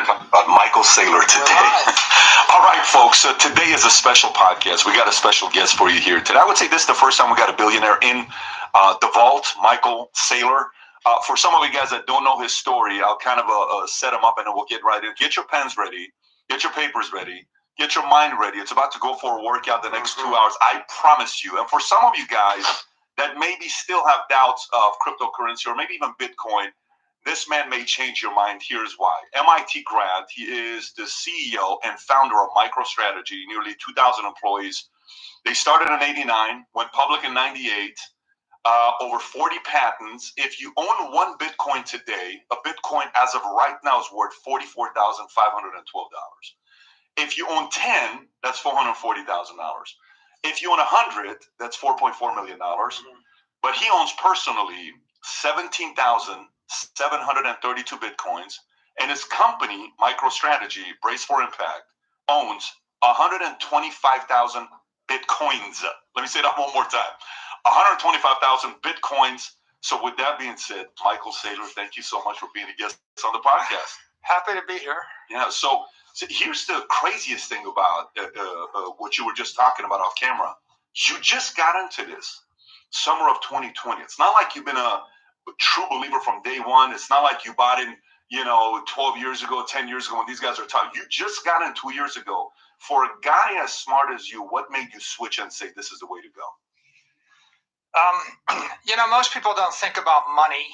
about Michael Saylor today. All right, folks. So today is a special podcast. We got a special guest for you here today. I would say this is the first time we got a billionaire in the vault, Michael Saylor. For some of you guys that don't know his story, I'll kind of set him up and then we'll get right in. Get your pens ready. Get your papers ready. Get your mind ready. It's about to go for a workout the next 2 hours. I promise you. And for some of you guys that maybe still have doubts of cryptocurrency or maybe even Bitcoin, this man may change your mind. Here's why. MIT grad. He is the CEO and founder of MicroStrategy, nearly 2,000 employees. They started in 89, went public in 98, over 40 patents. If you own one Bitcoin today, a Bitcoin as of right now is worth $44,512. If you own 10, that's $440,000. If you own 100, that's $4.4 million. But he owns personally 17,732 Bitcoins, and his company, MicroStrategy, Brace for Impact, owns 125,000 Bitcoins. Let me say that one more time. 125,000 Bitcoins. So with that being said, Michael Saylor, thank you so much for being a guest on the podcast. Happy to be here. Yeah, so here's the craziest thing about what you were just talking about off camera. You just got into this summer of 2020. It's not like you've been a true believer from day one. It's not like you bought in, 12 years ago, 10 years ago when these guys are talking. You just got in 2 years ago. For a guy as smart as you, what made you switch and say this is the way to go? Most people don't think about money,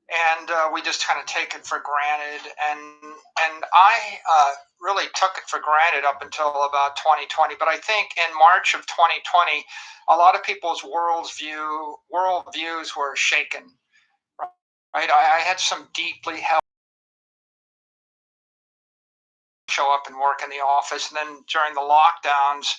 and we just kind of take it for granted. And I really took it for granted up until about 2020. But I think in March of 2020, a lot of people's worldviews were shaken. Right? I had some deeply held show up and work in the office, and then during the lockdowns,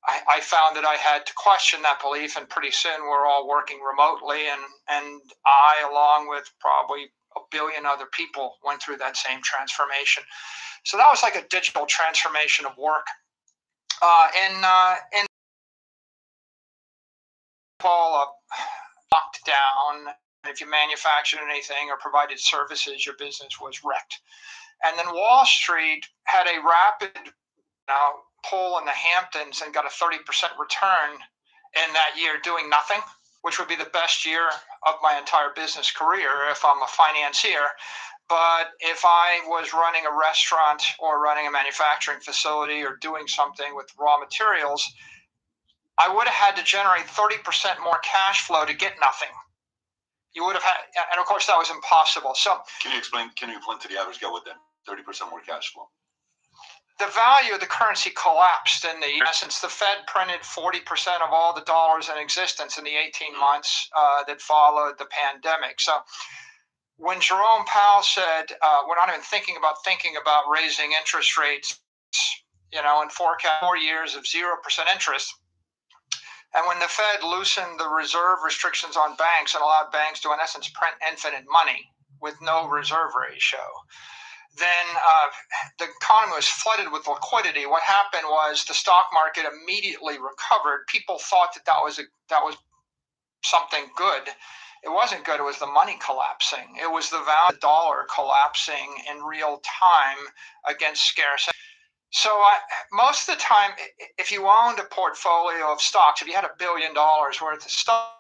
I found that I had to question that belief, and pretty soon we're all working remotely, and I, along with probably a billion other people, went through that same transformation. So that was like a digital transformation of work. In all locked down, if you manufactured anything or provided services, your business was wrecked. And then Wall Street had a rapid pull in the Hamptons and got a 30% return in that year doing nothing, which would be the best year of my entire business career if I'm a financier. But if I was running a restaurant or running a manufacturing facility or doing something with raw materials, I would have had to generate 30% more cash flow to get nothing. You would have had, and of course that was impossible. So can you explain to the average guy what that 30% more cash flow? The value of the currency collapsed in essence. The Fed printed 40% of all the dollars in existence in the 18 months that followed the pandemic. So when Jerome Powell said, we're not even thinking about raising interest rates, and forecast 4 years of 0% interest. And when the Fed loosened the reserve restrictions on banks and allowed banks to, in essence, print infinite money with no reserve ratio, then the economy was flooded with liquidity. What happened was the stock market immediately recovered. People thought that was something good. It wasn't good. It was the money collapsing. It was the value of the dollar collapsing in real time against scarcity. So most of the time, if you owned a portfolio of stocks, if you had $1 billion worth of stock,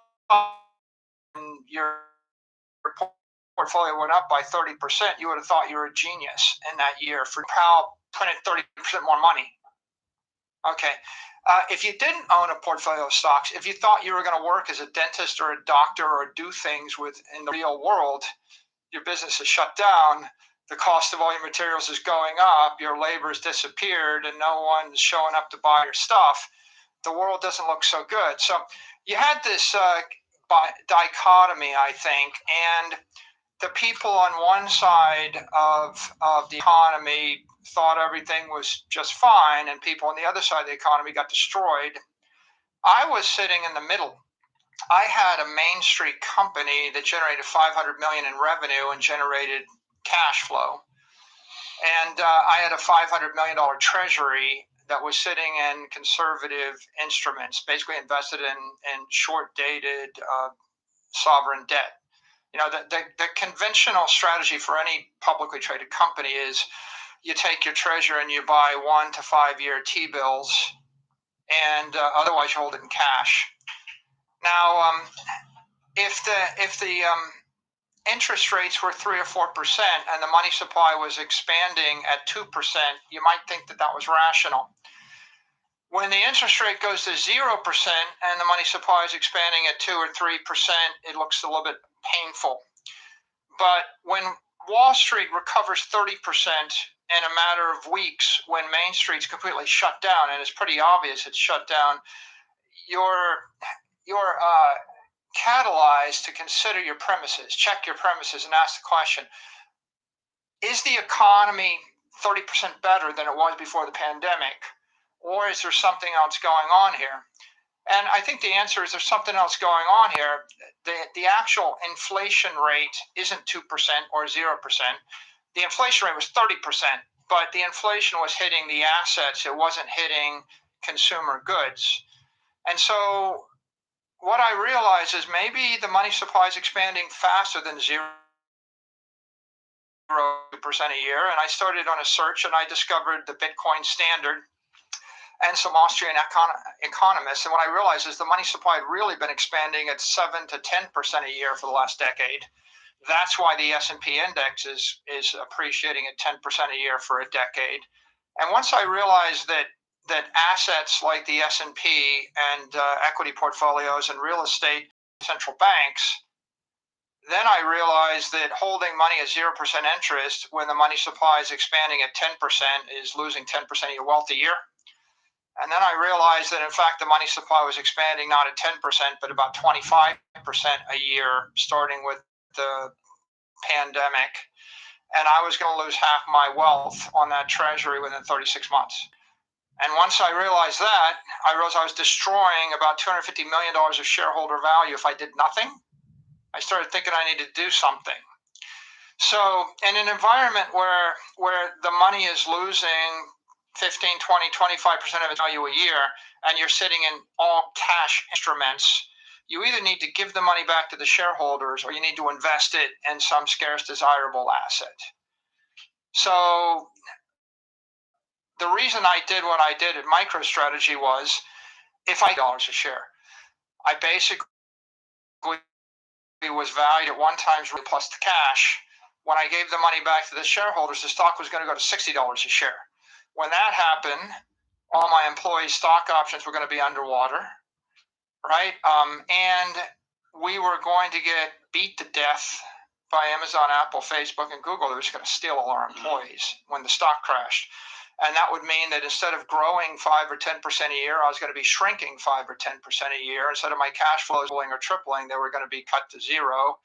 your portfolio went up by 30%, you would have thought you were a genius in that year for Powell printed 30% more money. Okay. If you didn't own a portfolio of stocks, if you thought you were going to work as a dentist or a doctor or do things in the real world, your business is shut down, the cost of all your materials is going up, your labor has disappeared, and no one's showing up to buy your stuff, the world doesn't look so good. So you had this dichotomy, I think, and the people on one side of the economy thought everything was just fine, and people on the other side of the economy got destroyed. I was sitting in the middle. I had a Main Street company that generated $500 million in revenue and generated cash flow. And I had a $500 million treasury that was sitting in conservative instruments, basically invested in short-dated sovereign debt. The conventional strategy for any publicly traded company is you take your treasury and you buy 1 to 5 year T-bills, and otherwise you hold it in cash. Now, if the interest rates were 3 or 4% and the money supply was expanding at 2%, you might think that was rational. When the interest rate goes to 0% and the money supply is expanding at 2 or 3%, it looks a little bit painful. But when Wall Street recovers 30% in a matter of weeks, when Main Street's completely shut down, and it's pretty obvious it's shut down, you're catalyzed to consider your premises, check your premises, and ask the question, is the economy 30% better than it was before the pandemic? Or is there something else going on here? And I think the answer is there's something else going on here. The actual inflation rate isn't 2% or 0%. The inflation rate was 30%, but the inflation was hitting the assets. It wasn't hitting consumer goods. And so what I realized is maybe the money supply is expanding faster than 0% a year. And I started on a search, and I discovered the Bitcoin Standard and some Austrian economists. And what I realized is the money supply had really been expanding at 7 to 10% a year for the last decade. That's why the S&P index is appreciating at 10% a year for a decade. And once I realized that assets like the S&P and equity portfolios and real estate central banks, then I realized that holding money at 0% interest when the money supply is expanding at 10% is losing 10% of your wealth a year. And then I realized that, in fact, the money supply was expanding not at 10%, but about 25% a year, starting with the pandemic. And I was going to lose half my wealth on that treasury within 36 months. And once I realized that, I realized I was destroying about $250 million of shareholder value if I did nothing. I started thinking I needed to do something. So in an environment where the money is losing 15, 20, 25% of its value a year, and you're sitting in all cash instruments, you either need to give the money back to the shareholders or you need to invest it in some scarce, desirable asset. So the reason I did what I did at MicroStrategy was, if I $1 a share, I basically was valued at 1 times plus the cash. When I gave the money back to the shareholders, the stock was going to go to $60 a share. When that happened, all my employees' stock options were going to be underwater, right? And we were going to get beat to death by Amazon, Apple, Facebook, and Google. They were just going to steal all our employees when the stock crashed. And that would mean that instead of growing 5 or 10% a year, I was going to be shrinking 5 or 10% a year. Instead of my cash flows doubling or tripling, they were going to be cut to zero.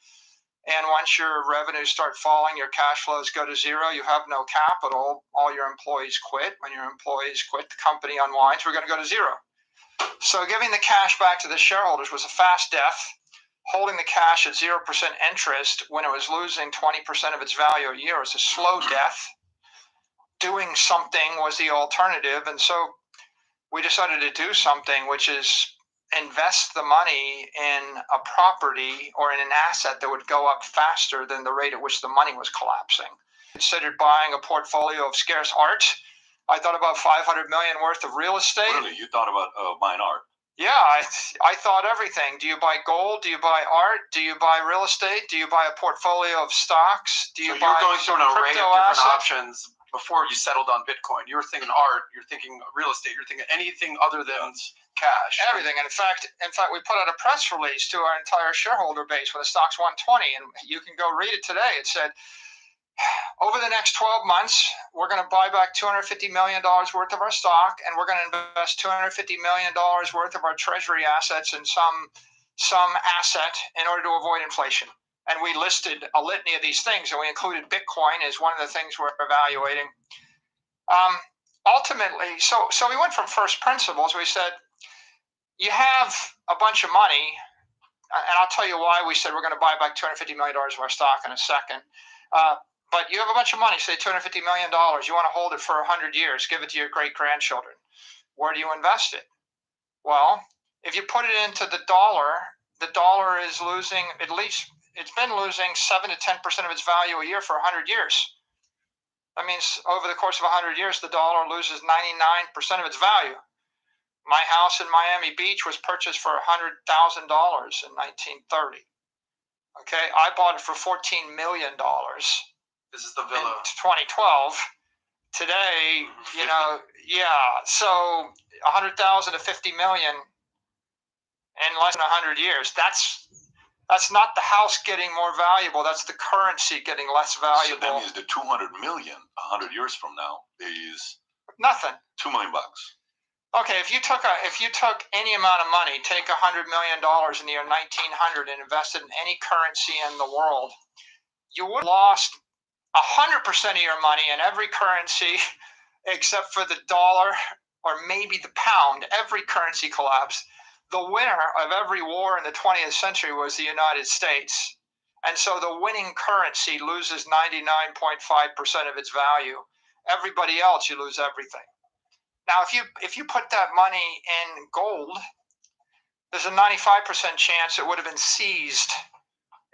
And once your revenues start falling, your cash flows go to zero, you have no capital, all your employees quit. When your employees quit, the company unwinds, we're going to go to zero. So giving the cash back to the shareholders was a fast death. Holding the cash at 0% interest when it was losing 20% of its value a year was a slow death. Doing something was the alternative. And so we decided to do something, which is invest the money in a property or in an asset that would go up faster than the rate at which the money was collapsing. Considered buying a portfolio of scarce art. I thought about $500 million worth of real estate. Really? You thought about buying art? Yeah, I thought everything. Do you buy gold? Do you buy art? Do you buy real estate? Do you buy a portfolio of stocks? Do you buy you're going through an array of different assets? options before you settled on Bitcoin. You were thinking art, you're thinking real estate, you're thinking anything other than cash. Everything. And in fact, we put out a press release to our entire shareholder base when the stock's 120, and you can go read it today. It said, over the next 12 months, we're going to buy back $250 million worth of our stock, and we're going to invest $250 million worth of our treasury assets in some asset in order to avoid inflation. And we listed a litany of these things, and we included Bitcoin as one of the things we're evaluating. Ultimately, so we went from first principles. We said, you have a bunch of money, and I'll tell you why we said we're going to buy back $250 million of our stock in a second. But you have a bunch of money, say $250 million. You want to hold it for 100 years, give it to your great-grandchildren. Where do you invest it? Well, if you put it into the dollar is losing at least it's been losing 7 to 10% of its value a year for 100 years. That means over the course of 100 years, the dollar loses 99% of its value. My house in Miami Beach was purchased for $100,000 in 1930. Okay, I bought it for $14 million. This is the villa. In 2012. Today, you know, yeah. So 100,000 to 50 million in less than 100 years. That's not the house getting more valuable. That's the currency getting less valuable. So that means the 200 million 100 years from now is nothing. $2 million. Okay, if you took any amount of money, take $100 million in the year 1900 and invested in any currency in the world, you would have lost 100% of your money in every currency except for the dollar or maybe the pound. Every currency collapsed. The winner of every war in the 20th century was the United States. And so the winning currency loses 99.5% of its value. Everybody else, you lose everything. Now, if you put that money in gold, there's a 95% chance it would have been seized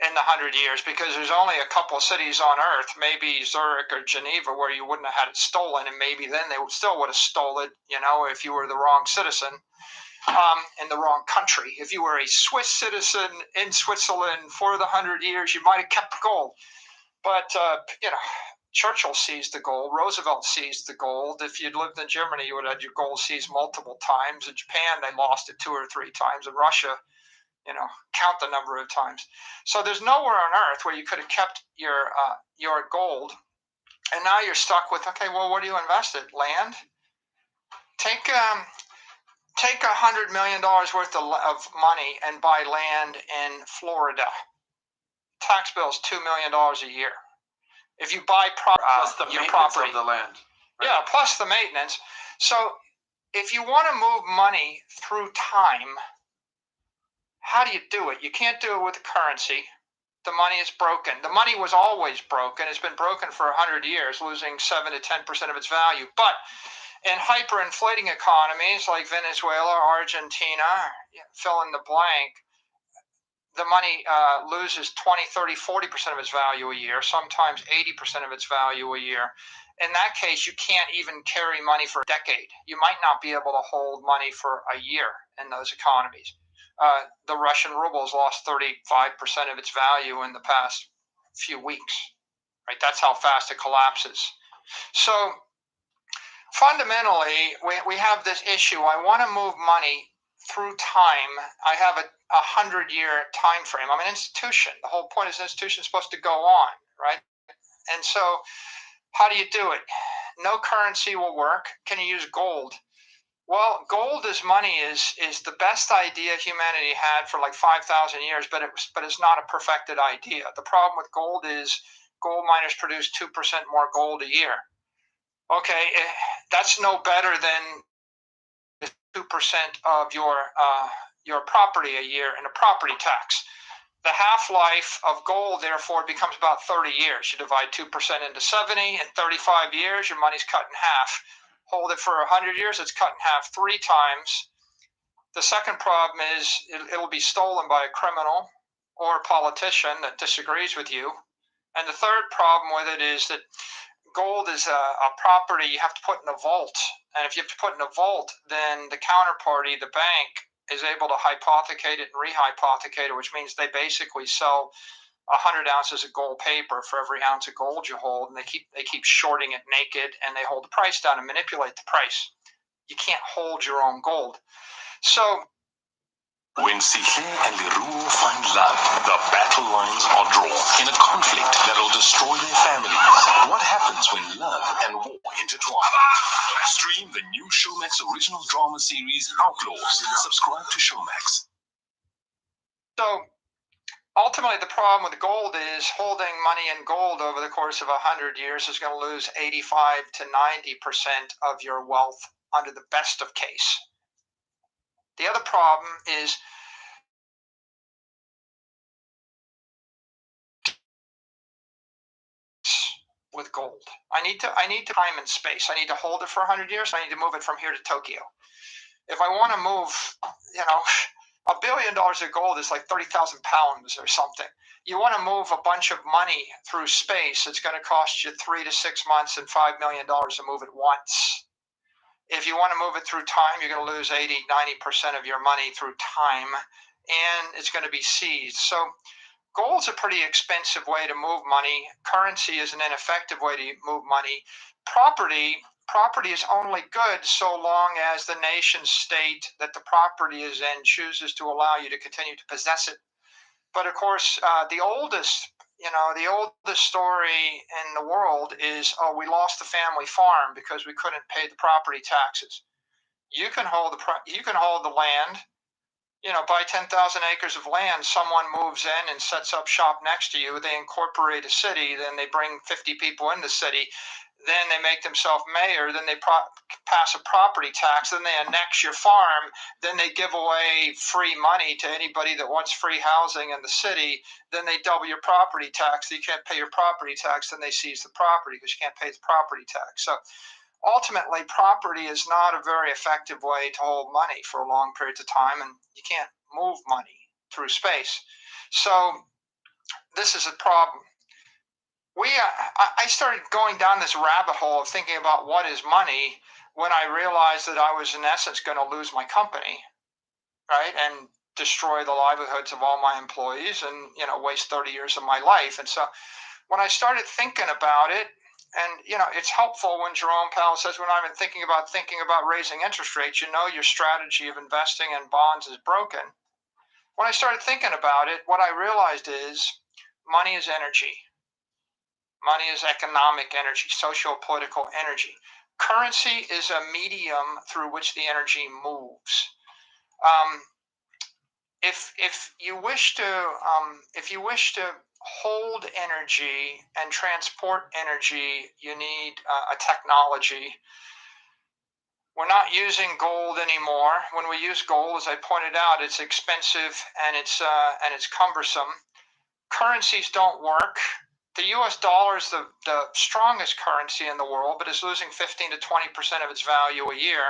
in the 100 years, because there's only a couple of cities on Earth, maybe Zurich or Geneva, where you wouldn't have had it stolen, and maybe then they still would have stolen it, you know, if you were the wrong citizen in the wrong country. If you were a Swiss citizen in Switzerland for the 100 years, you might have kept the gold. But, you know, Churchill seized the gold. Roosevelt seized the gold. If you'd lived in Germany, you would have had your gold seized multiple times. In Japan, they lost it 2 or 3 times. In Russia, you know, count the number of times. So there's nowhere on Earth where you could have kept your gold. And now you're stuck with, okay, well, what do you invest in? Land? Take $100 million worth of money and buy land in Florida. Tax bill's $2 million a year. If you buy plus the your maintenance property, of the land. Right? Yeah, plus the maintenance. So if you want to move money through time, how do you do it? You can't do it with currency. The money is broken. The money was always broken. It's been broken for 100 years, losing 7 to 10% of its value. But in hyperinflating economies like Venezuela, Argentina, fill in the blank, the money loses 20, 30, 40% of its value a year, sometimes 80% of its value a year. In that case, you can't even carry money for a decade. You might not be able to hold money for a year in those economies. The Russian ruble has lost 35% of its value in the past few weeks. Right? That's how fast it collapses. So fundamentally, we have this issue. I want to move money through time. I have a 100-year time frame. I'm an institution. The whole point is an institution is supposed to go on, right? And so how do you do it? No currency will work. Can you use gold? Well, gold as money is the best idea humanity had for like 5,000 years, but it's not a perfected idea. The problem with gold is gold miners produce 2% more gold a year. Okay, that's no better than 2% of your property a year in a property tax. The half-life of gold, therefore, becomes about 30 years. You divide 2% into 70. In 35 years, your money's cut in half. Hold it for 100 years, it's cut in half 3 times. The second problem is it'll be stolen by a criminal or a politician that disagrees with you. And the third problem with it is that gold is a property you have to put in a vault. And if you have to put in a vault, then the counterparty, the bank, is able to hypothecate it and rehypothecate it, which means they basically sell 100 ounces of gold paper for every ounce of gold you hold, and they keep shorting it naked, and they hold the price down and manipulate the price. You can't hold your own gold. So when Sihle and Leroux find love, the battle lines are drawn in a conflict that'll destroy their families. What happens when love and war intertwine? Stream the new Showmax original drama series, Outlaws. Subscribe to Showmax. So ultimately, the problem with gold is holding money in gold over the course of 100 years is going to lose 85 to 90% of your wealth under the best of case. The other problem is with gold. I need time and space. I need to hold it for 100 years. I need to move it from here to Tokyo. If I want to move, $1 billion of gold is like 30,000 pounds or something. You want to move a bunch of money through space. It's going to cost you 3 to 6 months and $5 million to move it once. If you want to move it through time, you're going to lose 80-90% of your money through time, and it's going to be seized. So gold's a pretty expensive way to move money. Currency is an ineffective way to move money. Property is only good so long as the nation state that the property is in chooses to allow you to continue to possess it. But of course, the oldest story in the world is, oh, we lost the family farm because we couldn't pay the property taxes. You can hold the land. Buy 10,000 acres of land, someone moves in and sets up shop next to you, they incorporate a city, then they bring 50 people in the city, then they make themselves mayor, then they pass a property tax, then they annex your farm, then they give away free money to anybody that wants free housing in the city, then they double your property tax, so you can't pay your property tax, then they seize the property because you can't pay the property tax. So ultimately, property is not a very effective way to hold money for a long period of time, and you can't move money through space. So this is a problem. I started going down this rabbit hole of thinking about what is money when I realized that I was in essence going to lose my company, right, and destroy the livelihoods of all my employees and waste 30 years of my life. And so when I started thinking about it, and it's helpful when Jerome Powell says, when I've been thinking about raising interest rates, your strategy of investing in bonds is broken. When I started thinking about it, what I realized is money is energy. Money is economic energy, socio-political energy. Currency is a medium through which the energy moves. If you wish to hold energy and transport energy, you need a technology. We're not using gold anymore. When we use gold, as I pointed out, it's expensive and it's cumbersome. Currencies don't work. The U.S. dollar is the strongest currency in the world, but it's losing 15 to 20% of its value a year.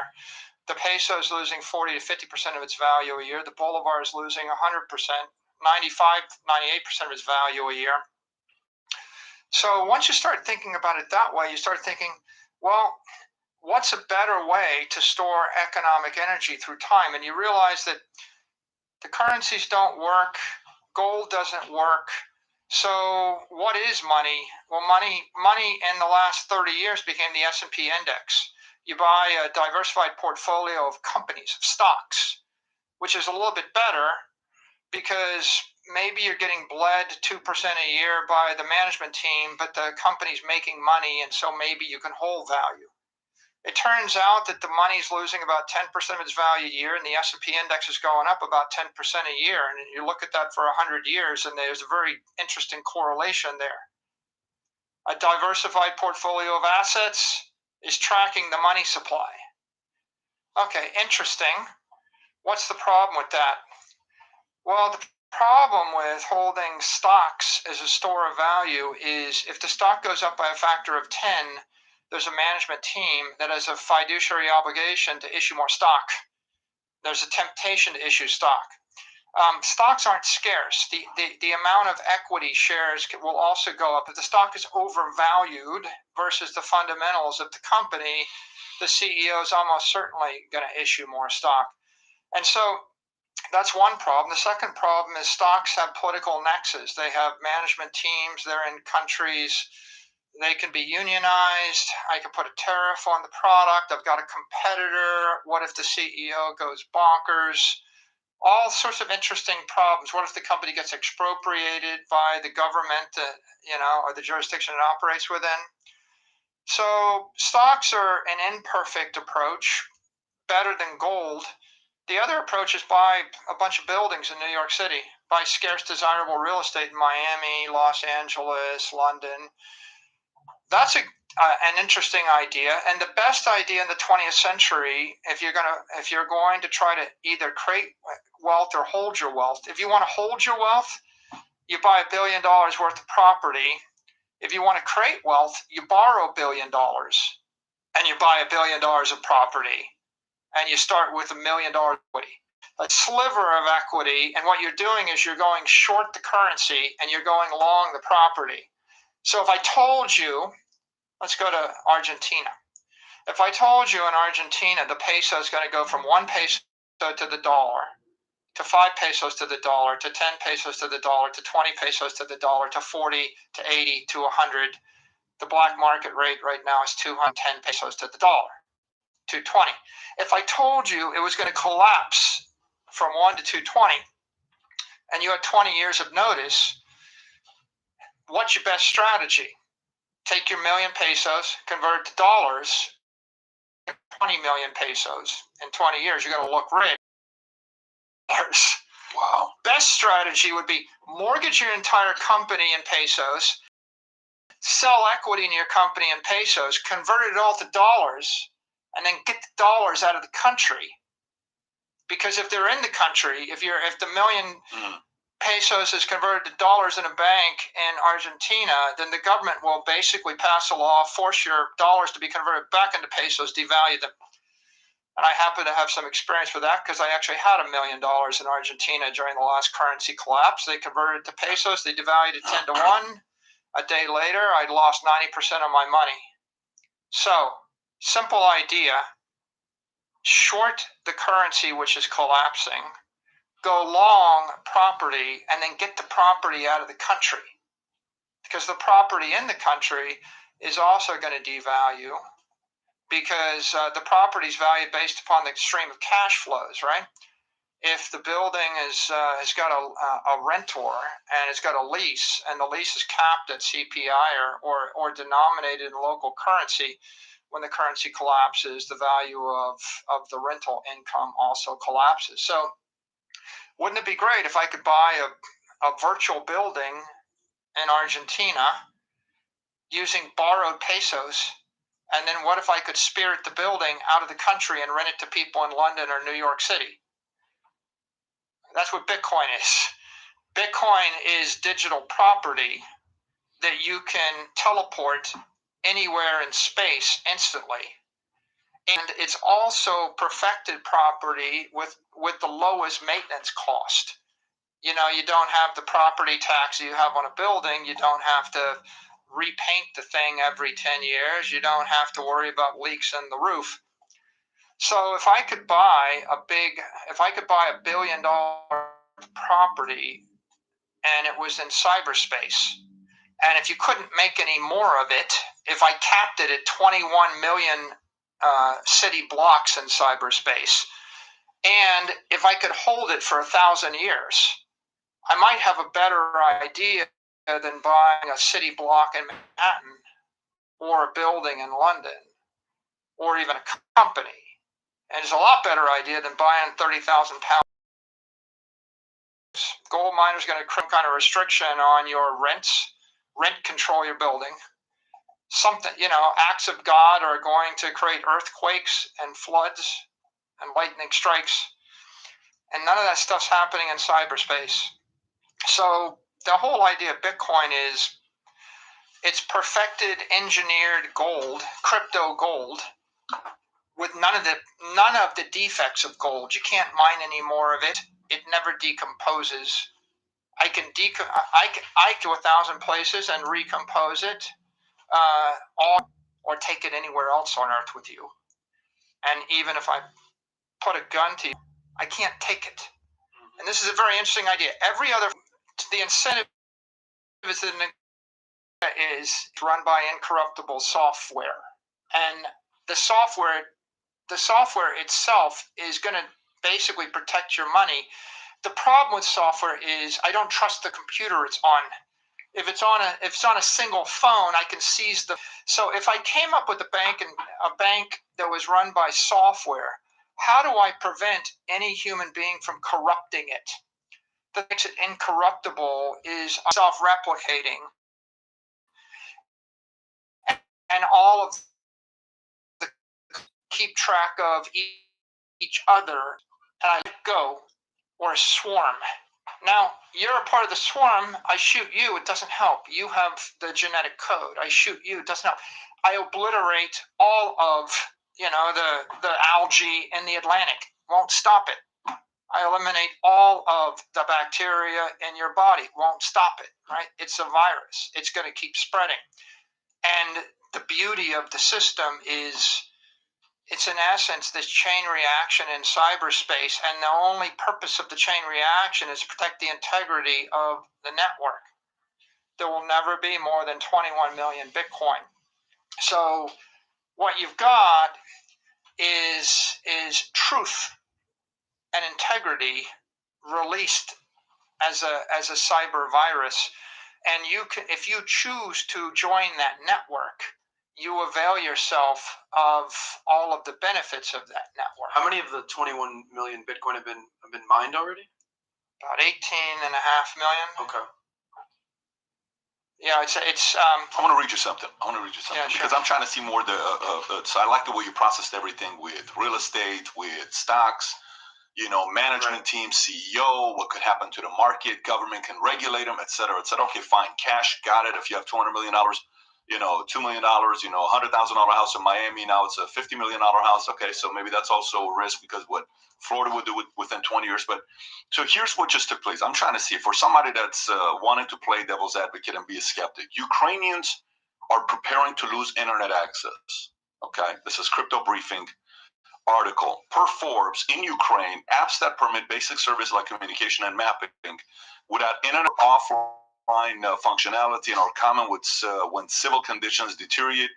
The peso is losing 40 to 50% of its value a year. The bolivar is losing 100%, 95, 98% of its value a year. So once you start thinking about it that way, you start thinking, well, what's a better way to store economic energy through time? And you realize that the currencies don't work, gold doesn't work. So what is money? Well, money in the last 30 years became the S&P index. You buy a diversified portfolio of companies, of stocks, which is a little bit better because maybe you're getting bled 2% a year by the management team, but the company's making money, and so maybe you can hold value. It turns out that the money's losing about 10% of its value a year, and the S&P index is going up about 10% a year. And you look at that for 100 years, and there's a very interesting correlation there. A diversified portfolio of assets is tracking the money supply. Okay, interesting. What's the problem with that? Well, the problem with holding stocks as a store of value is if the stock goes up by a factor of 10, there's a management team that has a fiduciary obligation to issue more stock. There's a temptation to issue stock. Stocks aren't scarce. The amount of equity shares will also go up. If the stock is overvalued versus the fundamentals of the company, the CEO is almost certainly going to issue more stock. And so that's one problem. The second problem is stocks have political nexus. They have management teams. They're in countries. They can be unionized. I can put a tariff on the product. I've got a competitor. What if the CEO goes bonkers? All sorts of interesting problems. What if the company gets expropriated by the government, or the jurisdiction it operates within? So stocks are an imperfect approach, better than gold. The other approach is buy a bunch of buildings in New York City, buy scarce, desirable real estate in Miami, Los Angeles, London. That's an interesting idea, and the best idea in the 20th century, if you're going to try to either create wealth or hold your wealth. If you want to hold your wealth, you buy $1 billion worth of property. If you want to create wealth, you borrow $1 billion, and you buy $1 billion of property, and you start with $1 million equity. a sliver of equity, and what you're doing is you're going short the currency and you're going long the property. So if I told you, let's go to Argentina. If I told you in Argentina the peso is going to go from 1 peso to the dollar, to 5 pesos to the dollar, to 10 pesos to the dollar, to 20 pesos to the dollar, to 40, to 80, to 100. The black market rate right now is 210 pesos to the dollar, 220. If I told you it was going to collapse from 1 to 220, and you had 20 years of notice, what's your best strategy? Take your million pesos, convert it to dollars, 20 million pesos in 20 years, you're going to look rich. Wow. Best strategy would be mortgage your entire company in pesos, sell equity in your company in pesos, convert it all to dollars, and then get the dollars out of the country. Because if they're in the country, if the million pesos is converted to dollars in a bank in Argentina, then the government will basically pass a law, force your dollars to be converted back into pesos, devalue them. And I happen to have some experience with that because I actually had $1 million in Argentina during the last currency collapse. They converted it to pesos. They devalued it 10 to 1. A day later, I'd lost 90% of my money. So, simple idea. Short the currency which is collapsing. Go long property and then get the property out of the country. Because the property in the country is also going to devalue. Because the property is valued based upon the stream of cash flows, right? If the building has got a rentor and it's got a lease, and the lease is capped at CPI or denominated in local currency, when the currency collapses, the value of the rental income also collapses. So wouldn't it be great if I could buy a virtual building in Argentina using borrowed pesos? And then what if I could spirit the building out of the country and rent it to people in London or New York City? That's what Bitcoin is. Bitcoin is digital property that you can teleport anywhere in space instantly. And it's also perfected property with the lowest maintenance cost. You know, you don't have the property tax you have on a building. You don't have to repaint the thing every 10 years. You don't have to worry about leaks in the roof. So if I could buy $1 billion property and it was in cyberspace, and if you couldn't make any more of it, if I capped it at 21 million city blocks in cyberspace, and if I could hold it for 1,000 years, I might have a better idea than buying a city block in Manhattan or a building in London or even a company. And it's a lot better idea than buying 30,000 pounds. Gold miners going to create some kind of restriction on your rents. Rent control your building. Something, acts of God are going to create earthquakes and floods and lightning strikes. And none of that stuff's happening in cyberspace. So the whole idea of Bitcoin is it's perfected, engineered gold, crypto gold, with none of the defects of gold. You can't mine any more of it. It never decomposes. I can go 1,000 places and recompose it, or take it anywhere else on Earth with you. And even if I put a gun to you, I can't take it. And this is a very interesting idea. The incentive is run by incorruptible software, and the software itself is going to basically protect your money. The problem with software is I don't trust the computer it's on. If it's on a single phone, I can seize the. So if I came up with a bank that was run by software, how do I prevent any human being from corrupting it? That makes it incorruptible is self-replicating, and all of the keep track of each other. And I let go, or a swarm. Now, you're a part of the swarm. I shoot you, it doesn't help. You have the genetic code. I shoot you, it doesn't help. I obliterate all of, the algae in the Atlantic. Won't stop it. I eliminate all of the bacteria in your body. Won't stop it, right? It's a virus. It's going to keep spreading. And the beauty of the system is it's in essence this chain reaction in cyberspace, and the only purpose of the chain reaction is to protect the integrity of the network. There will never be more than 21 million Bitcoin. So what you've got is truth and integrity released as a cyber virus, and you can, if you choose to join that network, you avail yourself of all of the benefits of that network. How many of the 21 million Bitcoin have been mined already? About 18.5 million. Okay. Yeah, it's I want to read you something. Yeah, sure. Because I'm trying to see more. So I like the way you processed everything with real estate, with stocks, management team, CEO, what could happen to the market, government can regulate them, et cetera, et cetera. Okay, fine. Cash, got it. If you have $200 million, $2 million, $100,000 house in Miami, now it's a $50 million house. Okay, so maybe that's also a risk because what Florida would do within 20 years. But so here's what just took place. I'm trying to see for somebody that's wanting to play devil's advocate and be a skeptic. Ukrainians are preparing to lose internet access. Okay, this is Crypto Briefing article. Per Forbes, in Ukraine, apps that permit basic services like communication and mapping without internet offline functionality and are common when civil conditions deteriorate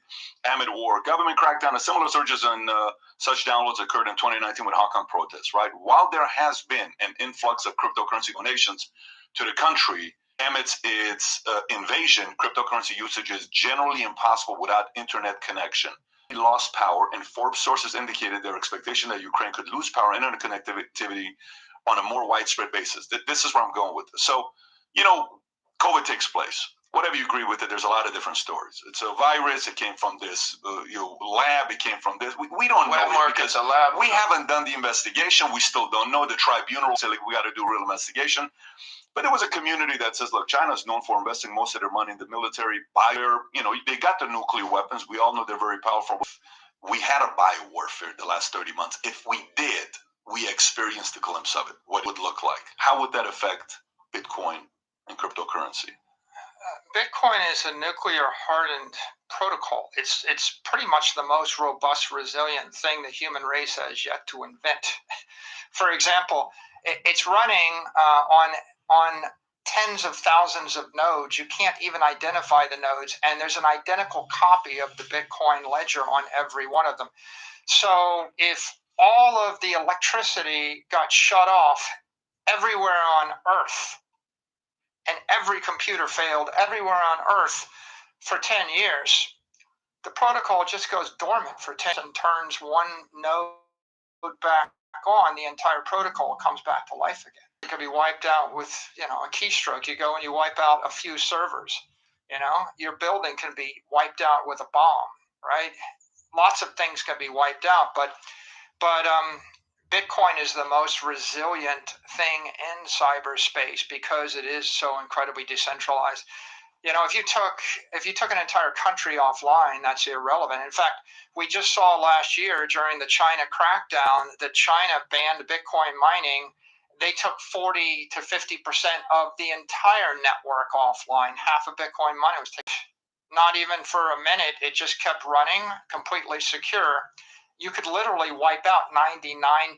amid war. Government crackdown and similar surges in such downloads occurred in 2019 with Hong Kong protests, right? While there has been an influx of cryptocurrency donations to the country, amidst its invasion, cryptocurrency usage is generally impossible without internet connection. Lost power, and Forbes sources indicated their expectation that Ukraine could lose power and internet connectivity on a more widespread basis. This is where I'm going with this. So, COVID takes place. Whatever you agree with it, there's a lot of different stories. It's a virus. It came from this lab. It came from this. We don't know it because we haven't done the investigation. We still don't know. The tribunal said, we got to do real investigation. But there was a community that says, look, China's known for investing most of their money in the military. They got the nuclear weapons. We all know they're very powerful. We had a biowarfare the last 30 months. If we did, we experienced a glimpse of it, what it would look like. How would that affect Bitcoin and cryptocurrency? Bitcoin is a nuclear-hardened protocol. It's pretty much the most robust, resilient thing the human race has yet to invent. For example, it's running on tens of thousands of nodes. You can't even identify the nodes, and there's an identical copy of the Bitcoin ledger on every one of them. So if all of the electricity got shut off everywhere on Earth, and every computer failed everywhere on Earth for 10 years, the protocol just goes dormant for 10 and turns one node back on, the entire protocol comes back to life again. It can be wiped out with, a keystroke. You go and you wipe out a few servers. Your building can be wiped out with a bomb, right? Lots of things can be wiped out, but Bitcoin is the most resilient thing in cyberspace because it is so incredibly decentralized. If you took an entire country offline, that's irrelevant. In fact, we just saw last year during the China crackdown that China banned Bitcoin mining. They took 40 to 50% of the entire network offline. Half of Bitcoin mining was taken. Not even for a minute. It just kept running, completely secure. You could literally wipe out 99%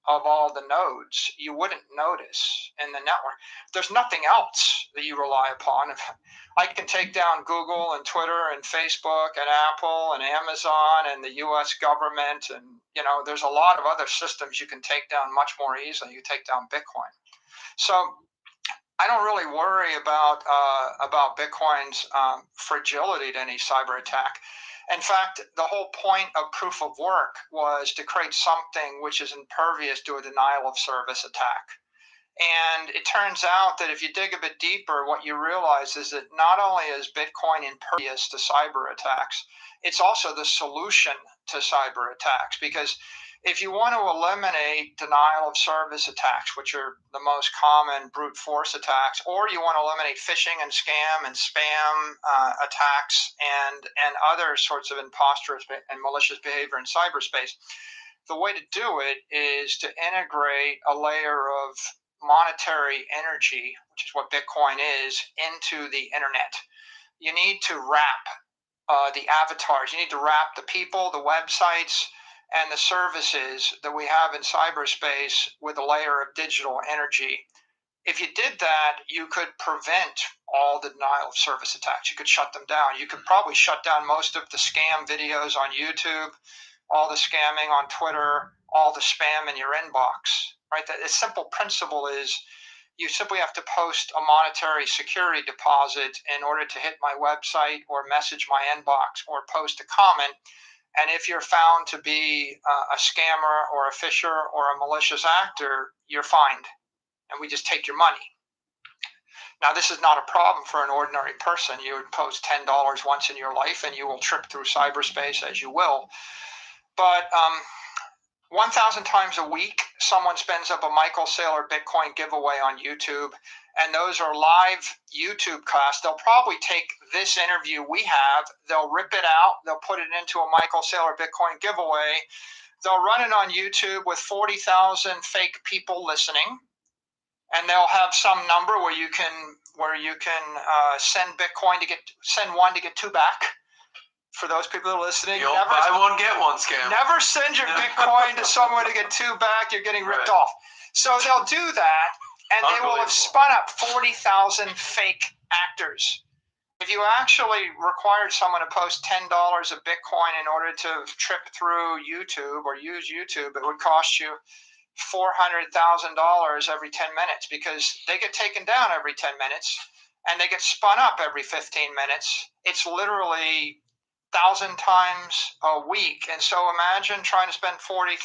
of all the nodes. You wouldn't notice in the network. There's nothing else that you rely upon. I can take down Google and Twitter and Facebook and Apple and Amazon and the US government, and there's a lot of other systems you can take down much more easily. You take down Bitcoin. So I don't really worry about Bitcoin's fragility to any cyber attack. In fact, the whole point of proof of work was to create something which is impervious to a denial of service attack. And it turns out that if you dig a bit deeper, what you realize is that not only is Bitcoin impervious to cyber attacks, it's also the solution to cyber attacks. Because if you want to eliminate denial of service attacks, which are the most common brute force attacks, or you want to eliminate phishing and scam and spam attacks and other sorts of imposterous and malicious behavior in cyberspace, the way to do it is to integrate a layer of monetary energy, which is what Bitcoin is, into the internet. You need to wrap the avatars. You need to wrap the people, the websites, and the services that we have in cyberspace with a layer of digital energy. If you did that, you could prevent all the denial of service attacks. You could shut them down. You could probably shut down most of the scam videos on YouTube, all the scamming on Twitter, all the spam in your inbox, right? The simple principle is you simply have to post a monetary security deposit in order to hit my website or message my inbox or post a comment. And if you're found to be a scammer or a phisher or a malicious actor, you're fined, and we just take your money. Now, this is not a problem for an ordinary person. You would post $10 once in your life, and you will trip through cyberspace as you will. But 1,000 times a week, someone spins up a Michael Saylor Bitcoin giveaway on YouTube, and those are live YouTube casts. They'll probably take this interview we have, they'll rip it out, they'll put it into a Michael Saylor Bitcoin giveaway. They'll run it on YouTube with 40,000 fake people listening, and they'll have some number where you can send Bitcoin send one to get two back. For those people who are listening, You'll buy one, get one scam. Never send your Bitcoin to someone to get two back. You're getting ripped off. So they'll do that, and they will have spun up 40,000 fake actors. If you actually required someone to post $10 of Bitcoin in order to trip through YouTube or use YouTube, it would cost you $400,000 every 10 minutes, because they get taken down every 10 minutes and they get spun up every 15 minutes. It's literally 1,000 times a week. And so imagine trying to spend $40,000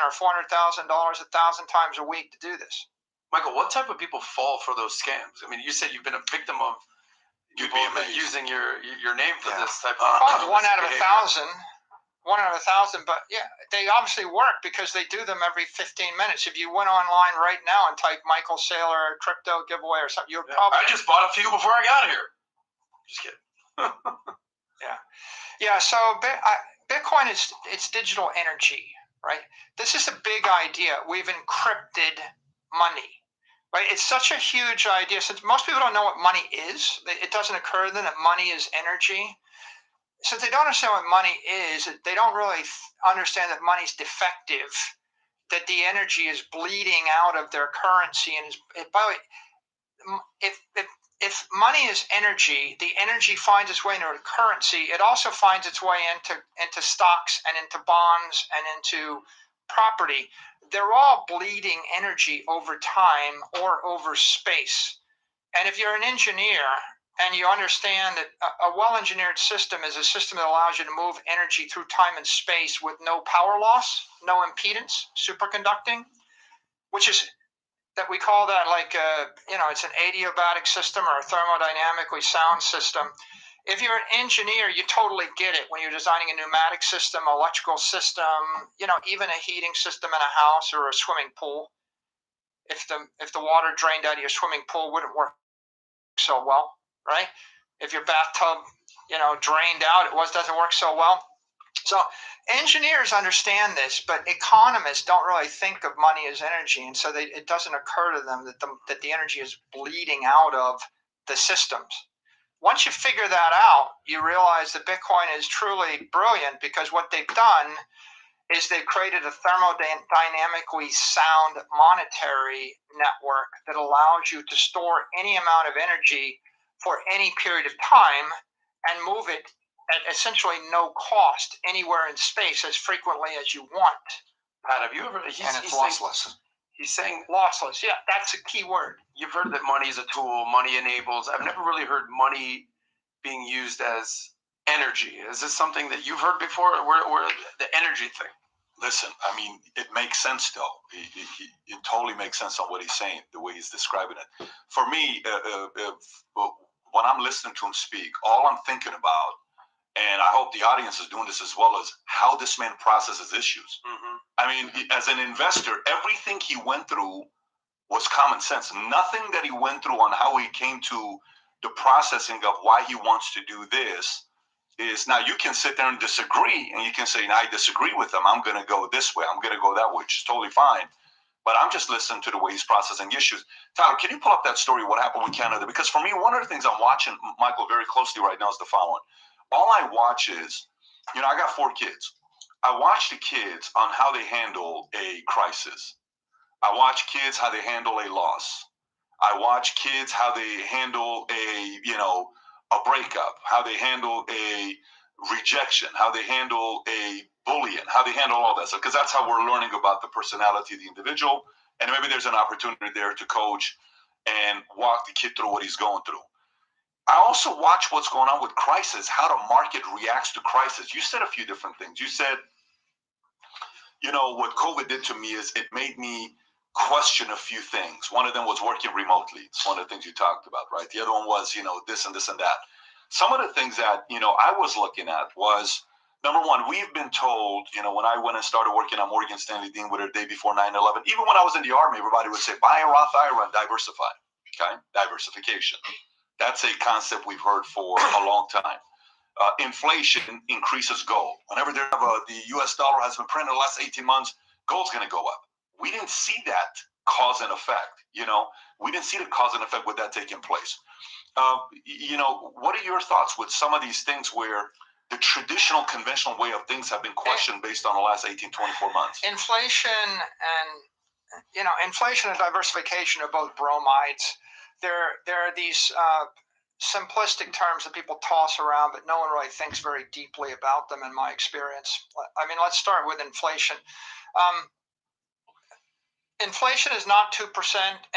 or $400,000 1,000 times a week to do this. Michael, what type of people fall for those scams? I mean, you said you've been a victim of people using your name for this type of one out of 1,000. 1 out of 1,000, but yeah, they obviously work because they do them every 15 minutes. If you went online right now and typed Michael Saylor crypto giveaway or something, you would probably. I just bought a few before I got here. Just kidding. Yeah. So Bitcoin it's digital energy, right? This is a big idea. We've encrypted money, right? It's such a huge idea. Since most people don't know what money is, it doesn't occur to them that money is energy. Since they don't understand what money is, they don't really understand that money's defective, that the energy is bleeding out of their currency. And by the way, if money is energy, the energy finds its way into a currency. It also finds its way into stocks and into bonds and into property. They're all bleeding energy over time or over space. And if you're an engineer and you understand that a well-engineered system is a system that allows you to move energy through time and space with no power loss, no impedance, superconducting, which is that we call that it's an adiabatic system or a thermodynamically sound system. If you're an engineer, you totally get it when you're designing a pneumatic system, electrical system, even a heating system in a house or a swimming pool. If the water drained out of your swimming pool wouldn't work so well, right? If your bathtub, drained out, doesn't work so well. So engineers understand this, but economists don't really think of money as energy, and so it doesn't occur to them that the energy is bleeding out of the systems. Once you figure that out, you realize that Bitcoin is truly brilliant, because what they've done is they've created a thermodynamically sound monetary network that allows you to store any amount of energy for any period of time and move it at essentially no cost anywhere in space as frequently as you want. Pat, have you ever? And it's lossless. He's saying lossless. Yeah, that's a key word. You've heard that money is a tool, money enables. I've never really heard money being used as energy. Is this something that you've heard before? Where the energy thing? Listen, I mean, it makes sense, though. It totally makes sense on what he's saying, the way he's describing it. For me, when I'm listening to him speak, all I'm thinking about, and I hope the audience is doing this as well, is how this man processes issues. Mm-hmm. I mean, as an investor, everything he went through was common sense. Nothing that he went through on how he came to the processing of why he wants to do this is now you can sit there and disagree, and you can say, I disagree with him. I'm going to go this way. I'm going to go that way, which is totally fine. But I'm just listening to the way he's processing issues. Tyler, can you pull up that story, what happened with Canada? Because for me, one of the things I'm watching, Michael, very closely right now is the following. All I watch is, I got 4 kids. I watch the kids on how they handle a crisis. I watch kids how they handle a loss. I watch kids how they handle a breakup, how they handle a rejection, how they handle a bullying, how they handle all that stuff, because that's how we're learning about the personality of the individual. And maybe there's an opportunity there to coach and walk the kid through what he's going through. I also watch what's going on with crisis, how the market reacts to crisis. You said a few different things. You said, what COVID did to me is it made me question a few things. One of them was working remotely. It's one of the things you talked about, right? The other one was, this and this and that. Some of the things that, I was looking at was, number one, we've been told, when I went and started working on Morgan Stanley Dean with her day before 9/11, even when I was in the Army, everybody would say, buy a Roth IRA and diversify, okay? Diversification. That's a concept we've heard for a long time. Inflation increases gold. Whenever the U.S. dollar has been printed in the last 18 months, gold's going to go up. We didn't see that cause and effect. We didn't see the cause and effect with that taking place. What are your thoughts with some of these things where the traditional, conventional way of things have been questioned based on the last 18, 24 months? Inflation and diversification are both bromides. There are these simplistic terms that people toss around, but no one really thinks very deeply about them in my experience. Let's start with inflation. Inflation is not 2%.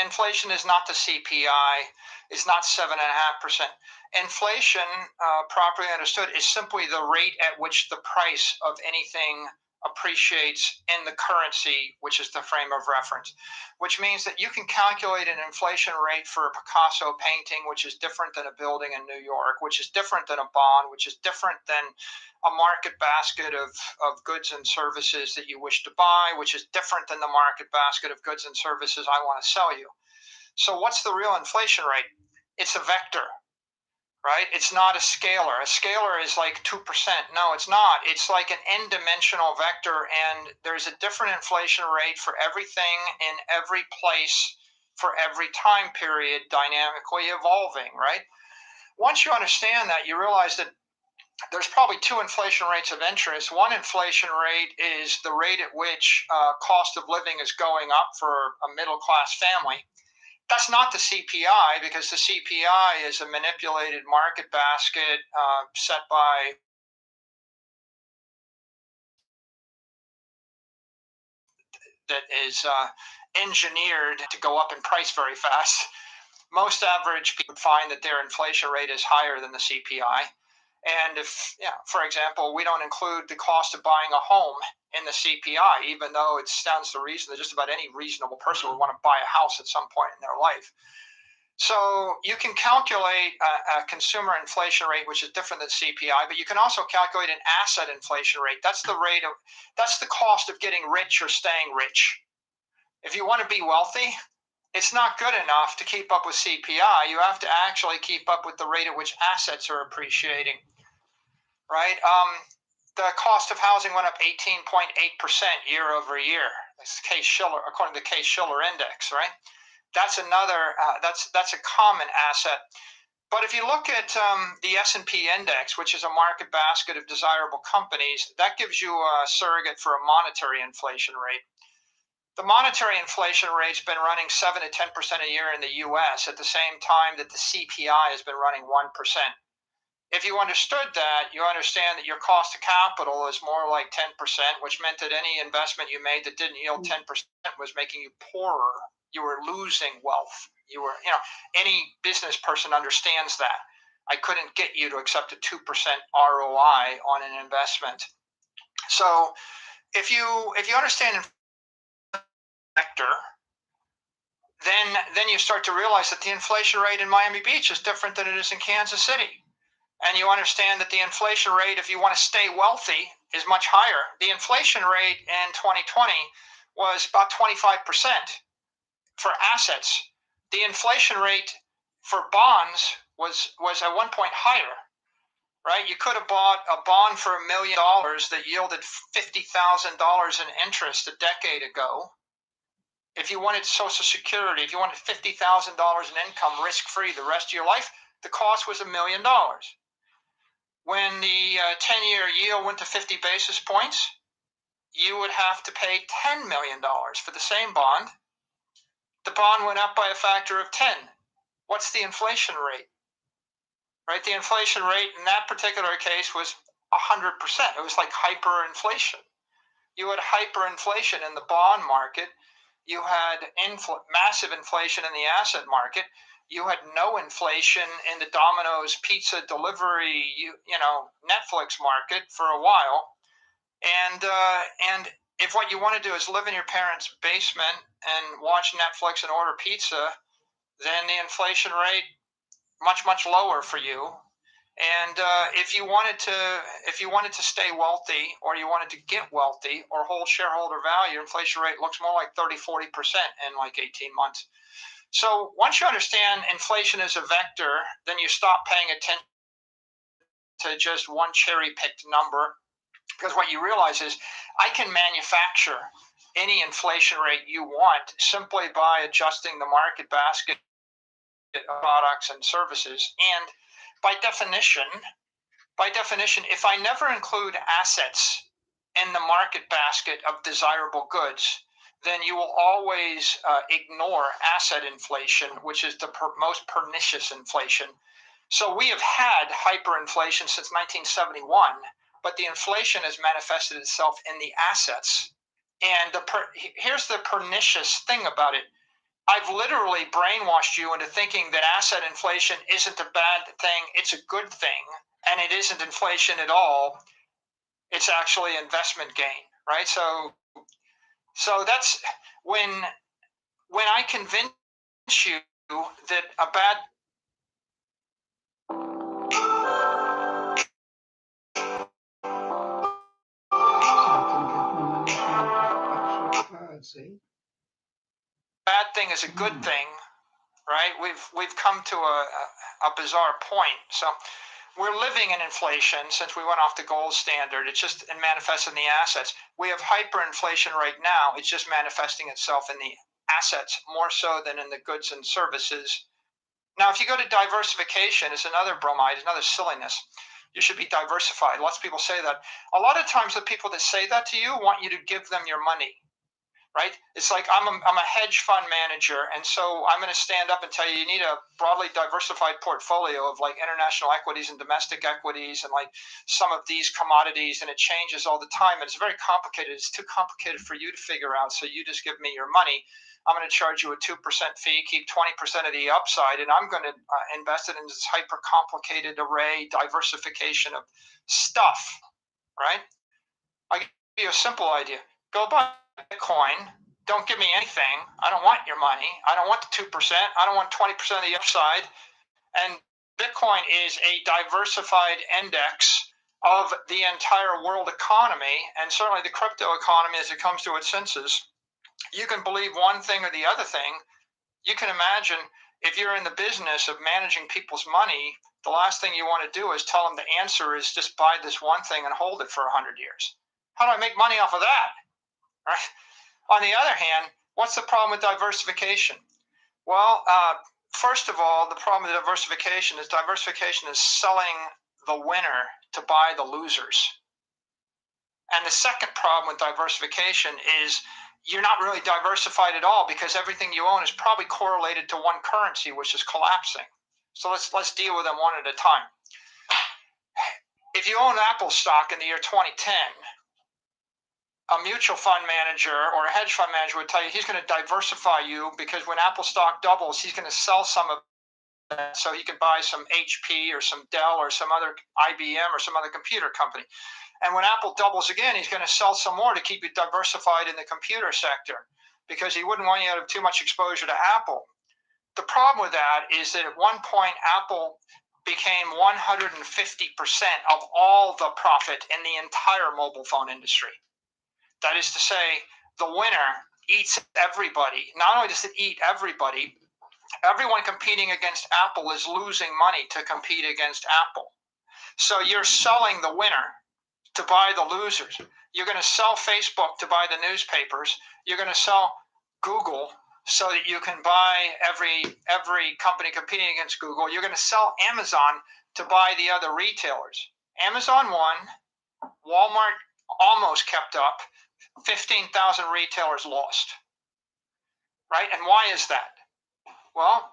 Inflation is not the CPI. It's not 7.5%. Inflation, properly understood, is simply the rate at which the price of anything appreciates in the currency, which is the frame of reference, which means that you can calculate an inflation rate for a Picasso painting, which is different than a building in New York, which is different than a bond, which is different than a market basket of goods and services that you wish to buy, which is different than the market basket of goods and services I want to sell you. So what's the real inflation rate? It's a vector. Right? It's not a scalar. A scalar is like 2%. No, it's not. It's like an n-dimensional vector, and there's a different inflation rate for everything in every place for every time period, dynamically evolving, right? Once you understand that, you realize that there's probably 2 inflation rates of interest. One inflation rate is the rate at which cost of living is going up for a middle-class family. That's not the CPI, because the CPI is a manipulated market basket set by that is engineered to go up in price very fast. Most average people find that their inflation rate is higher than the CPI. And if, for example, we don't include the cost of buying a home in the CPI, even though it stands to reason that just about any reasonable person would want to buy a house at some point in their life. So you can calculate a consumer inflation rate, which is different than CPI, but you can also calculate an asset inflation rate. That's the cost of getting rich or staying rich. If you want to be wealthy, it's not good enough to keep up with CPI. You have to actually keep up with the rate at which assets are appreciating, right? The cost of housing went up 18.8% year over year. That's Case-Shiller, according to the Case-Shiller index, right? That's another. That's a common asset. But if you look at the S&P index, which is a market basket of desirable companies, that gives you a surrogate for a monetary inflation rate. The monetary inflation rate's been running 7 to 10% a year in the U.S. at the same time that the CPI has been running 1%. If you understood that, you understand that your cost of capital is more like 10%, which meant that any investment you made that didn't yield 10% was making you poorer. You were losing wealth. You were, any business person understands that. I couldn't get you to accept a 2% ROI on an investment. So if you understand vector, then you start to realize that the inflation rate in Miami Beach is different than it is in Kansas City. And you understand that the inflation rate, if you want to stay wealthy, is much higher. The inflation rate in 2020 was about 25% for assets. The inflation rate for bonds was at one point higher. right? You could have bought a bond for $1 million that yielded $50,000 in interest a decade ago. If you wanted Social Security, if you wanted $50,000 in income risk-free the rest of your life, the cost was $1 million. When the 10-year yield went to 50 basis points, you would have to pay $10 million for the same bond. The bond went up by a factor of 10. What's the inflation rate? Right? The inflation rate in that particular case was 100%. It was like hyperinflation. You had hyperinflation in the bond market. You had massive inflation in the asset market. You had no inflation in the Domino's pizza delivery, Netflix market for a while. And if what you want to do is live in your parents' basement and watch Netflix and order pizza, then the inflation rate much lower for you. And if you wanted to stay wealthy, or you wanted to get wealthy or hold shareholder value, inflation rate looks more like 30-40% in like 18 months. So once you understand inflation is a vector, then you stop paying attention to just one cherry-picked number, because what you realize is I can manufacture any inflation rate you want simply by adjusting the market basket of products and services. And by definition, if I never include assets in the market basket of desirable goods, then you will always ignore asset inflation, which is the most pernicious inflation. So we have had hyperinflation since 1971, but the inflation has manifested itself in the assets. And here's the pernicious thing about it. I've literally brainwashed you into thinking that asset inflation isn't a bad thing, it's a good thing, and it isn't inflation at all. It's actually investment gain, right? So that's when I convince you that a bad thing is a good thing, right? We've come to a bizarre point. So we're living in inflation since we went off the gold standard. It's just manifests in the assets. We have hyperinflation right now. It's just manifesting itself in the assets more so than in the goods and services. Now, if you go to diversification, it's another bromide, another silliness. You should be diversified. Lots of people say that. A lot of times the people that say that to you want you to give them your money. Right? It's like I'm a hedge fund manager, and so I'm going to stand up and tell you need a broadly diversified portfolio of like international equities and domestic equities and like some of these commodities, and it changes all the time. And it's very complicated. It's too complicated for you to figure out, so you just give me your money. I'm going to charge you a 2% fee, keep 20% of the upside, and I'm going to invest it in this hyper complicated array, diversification of stuff, right? I'll give you a simple idea. Go buy Bitcoin. Don't give me anything. I don't want your money. I don't want the 2%. I don't want 20% of the upside. And Bitcoin is a diversified index of the entire world economy, and certainly the crypto economy as it comes to its senses. You can believe one thing or the other thing. You can imagine if you're in the business of managing people's money, the last thing you want to do is tell them the answer is just buy this one thing and hold it for 100 years. How do I make money off of that? Right? On the other hand, what's the problem with diversification? Well, first of all, the problem with diversification is selling the winner to buy the losers. And the second problem with diversification is you're not really diversified at all, because everything you own is probably correlated to one currency, which is collapsing. So let's deal with them one at a time. If you own Apple stock in the year 2010, a mutual fund manager or a hedge fund manager would tell you he's going to diversify you, because when Apple stock doubles, he's going to sell some of it so he can buy some HP or some Dell or some other IBM or some other computer company. And when Apple doubles again, he's going to sell some more to keep you diversified in the computer sector, because he wouldn't want you to have too much exposure to Apple. The problem with that is that at one point, Apple became 150% of all the profit in the entire mobile phone industry. That is to say, the winner eats everybody. Not only does it eat everybody, everyone competing against Apple is losing money to compete against Apple. So you're selling the winner to buy the losers. You're going to sell Facebook to buy the newspapers. You're going to sell Google so that you can buy every company competing against Google. You're going to sell Amazon to buy the other retailers. Amazon won. Walmart almost kept up. 15,000 retailers lost. Right? And why is that? Well,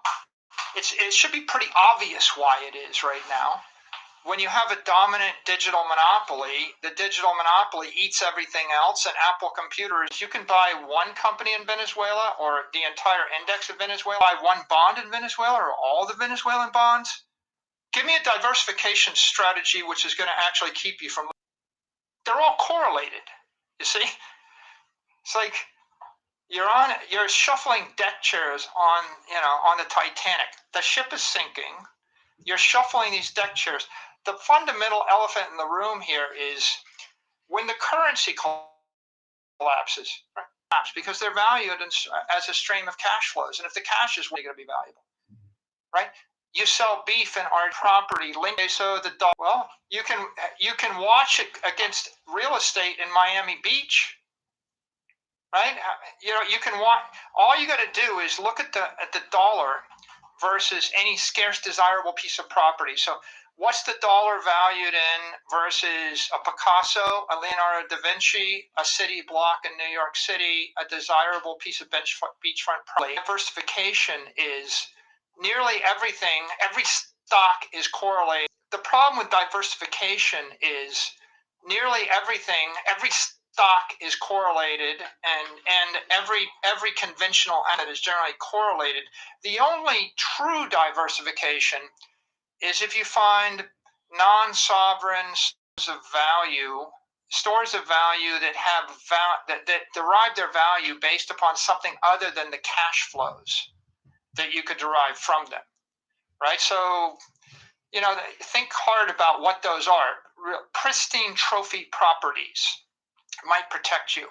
it should be pretty obvious why it is right now. When you have a dominant digital monopoly, the digital monopoly eats everything else, and Apple computers, you can buy one company in Venezuela or the entire index of Venezuela, buy one bond in Venezuela or all the Venezuelan bonds. Give me a diversification strategy which is going to actually keep you from. They're all correlated, you see? It's like you're shuffling deck chairs on the Titanic. The ship is sinking. You're shuffling these deck chairs. The fundamental elephant in the room here is when the currency collapses, right? Because they're valued as a stream of cash flows. And if the cash is going to be valuable, right? You sell beef and art property linked. So you can watch it against real estate in Miami Beach, right? You can watch. All you got to do is look at the dollar versus any scarce desirable piece of property. So what's the dollar valued in versus a Picasso, a Leonardo da Vinci, a city block in New York City, a desirable piece of beachfront property? Diversification is nearly everything. Every stock is correlated. The problem with diversification is nearly everything. Every stock is correlated, and every conventional asset is generally correlated. The only true diversification is if you find non-sovereign stores of value that have that derive their value based upon something other than the cash flows that you could derive from them, right? So, think hard about what those are. Pristine trophy properties might protect you,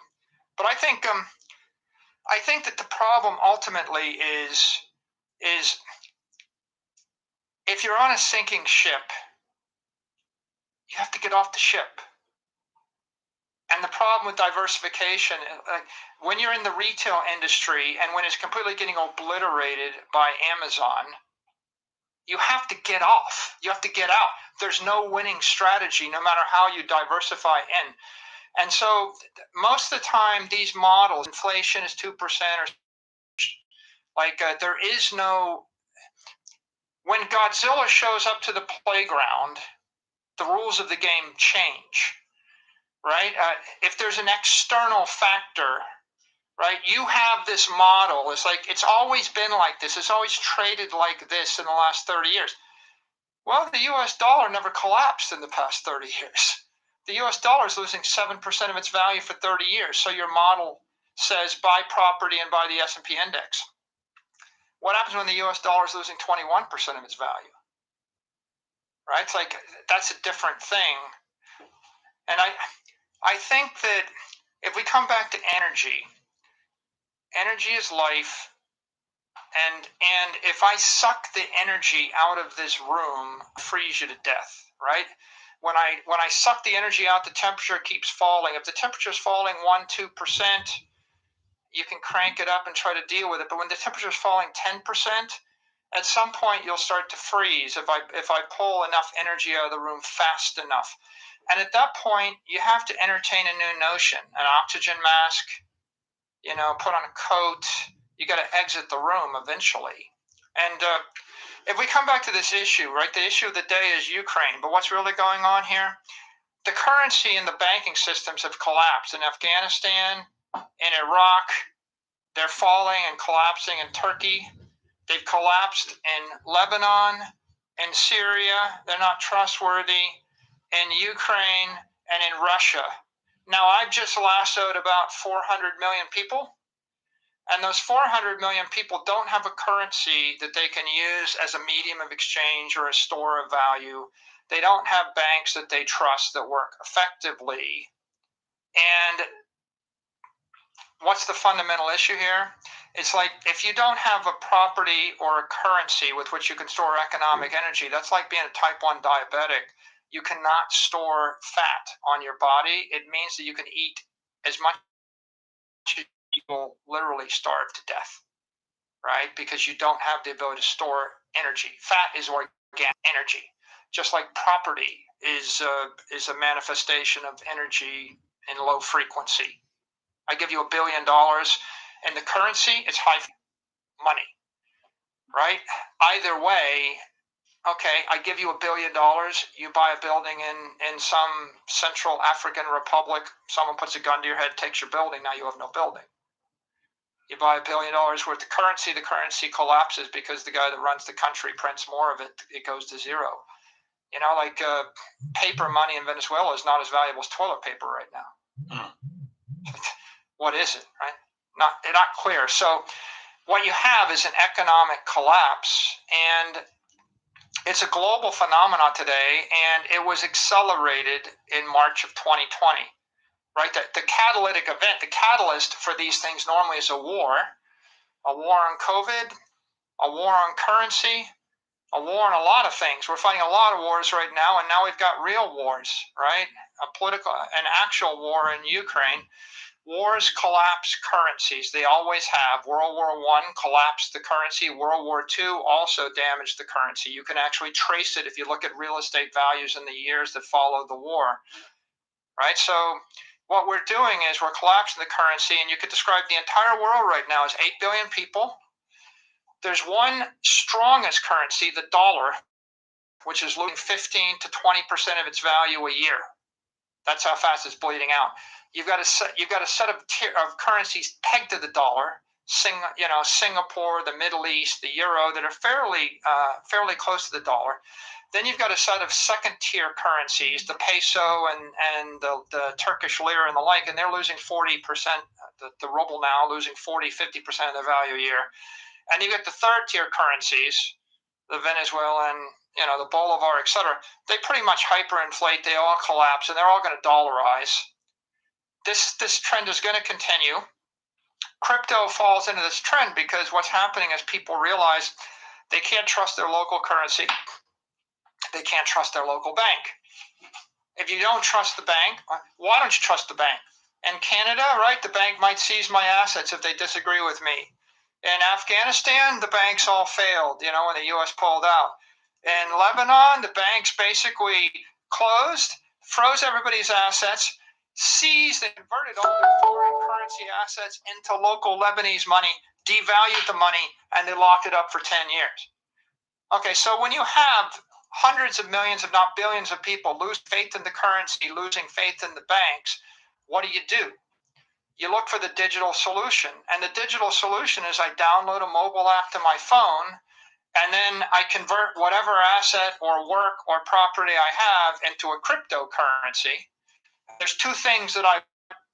but I think that the problem ultimately is if you're on a sinking ship, you have to get off the ship. And the problem with diversification, when you're in the retail industry and when it's completely getting obliterated by Amazon, you have to get off. You have to get out. There's no winning strategy, no matter how you diversify in. And so most of the time, these models, inflation is 2%, or there is no. When Godzilla shows up to the playground, the rules of the game change, right? If there's an external factor, right, you have this model. It's always been like this. It's always traded like this in the last 30 years. Well, the U.S. dollar never collapsed in the past 30 years. The U.S. dollar is losing 7% of its value for 30 years. So your model says buy property and buy the S&P index. What happens when the U.S. dollar is losing 21% of its value? Right? It's like that's a different thing. And I think that if we come back to energy is life. And if I suck the energy out of this room, it freeze you to death, right? When I suck the energy out, the temperature keeps falling. If the temperature is falling 1-2%, you can crank it up and try to deal with it. But when the temperature is falling 10%, at some point you'll start to freeze if I pull enough energy out of the room fast enough. And at that point, you have to entertain a new notion, an oxygen mask, put on a coat. You got to exit the room eventually. And if we come back to this issue, right, the issue of the day is Ukraine. But what's really going on here? The currency and the banking systems have collapsed in Afghanistan, in Iraq. They're falling and collapsing in Turkey. They've collapsed in Lebanon, in Syria. They're not trustworthy. In Ukraine and in Russia. Now, I've just lassoed about 400 million people. And those 400 million people don't have a currency that they can use as a medium of exchange or a store of value. They don't have banks that they trust that work effectively. And what's the fundamental issue here? It's like if you don't have a property or a currency with which you can store economic energy, that's like being a type 1 diabetic you cannot store fat on your body. It means that you can eat as much as you will literally starve to death, right? Because you don't have the ability to store energy. Fat is organic energy, just like property is a manifestation of energy in low frequency. I give you $1 billion, and the currency is high money, right? Either way, okay, I give you $1 billion, you buy a building in some Central African Republic, someone puts a gun to your head, takes your building, now you have no building. You buy $1 billion worth of currency, the currency collapses because the guy that runs the country prints more of it, it goes to zero. You know, like paper money in Venezuela is not as valuable as toilet paper right now. What is it, right? They're not clear. So what you have is an economic collapse, and it's a global phenomenon today, and it was accelerated in March of 2020, right? The catalytic event, the catalyst for these things normally is a war on COVID, a war on currency, a war on a lot of things. We're fighting a lot of wars right now, and now we've got real wars, right? An actual war in Ukraine. Wars collapse currencies. They always have. World War I collapsed the currency. World War II also damaged the currency. You can actually trace it if you look at real estate values in the years that followed the war, right? So what we're doing is we're collapsing the currency, and you could describe the entire world right now as 8 billion people. There's one strongest currency, the dollar, which is losing 15 to 20% of its value a year. That's how fast it's bleeding out. You've got a set of currencies pegged to the dollar. Singapore, the Middle East, the euro, that are fairly close to the dollar. Then you've got a set of second-tier currencies, the peso and the Turkish lira and the like, and they're losing 40%. The ruble now losing 40, 50% of their value a year. And you get the third-tier currencies, the Venezuelan, the Bolivar, etc. They pretty much hyperinflate. They all collapse, and they're all going to dollarize. This trend is going to continue. Crypto falls into this trend because what's happening is people realize they can't trust their local currency. They can't trust their local bank. If you don't trust the bank, why don't you trust the bank? In Canada, right, the bank might seize my assets if they disagree with me. In Afghanistan, the banks all failed, when the U.S. pulled out. In Lebanon, the banks basically closed, froze everybody's assets, seized and converted all their foreign currency assets into local Lebanese money, devalued the money, and they locked it up for 10 years. Okay, so when you have hundreds of millions, if not billions of people lose faith in the currency, losing faith in the banks, what do? You look for the digital solution. And the digital solution is I download a mobile app to my phone, and then I convert whatever asset or work or property I have into a cryptocurrency. There's two things that I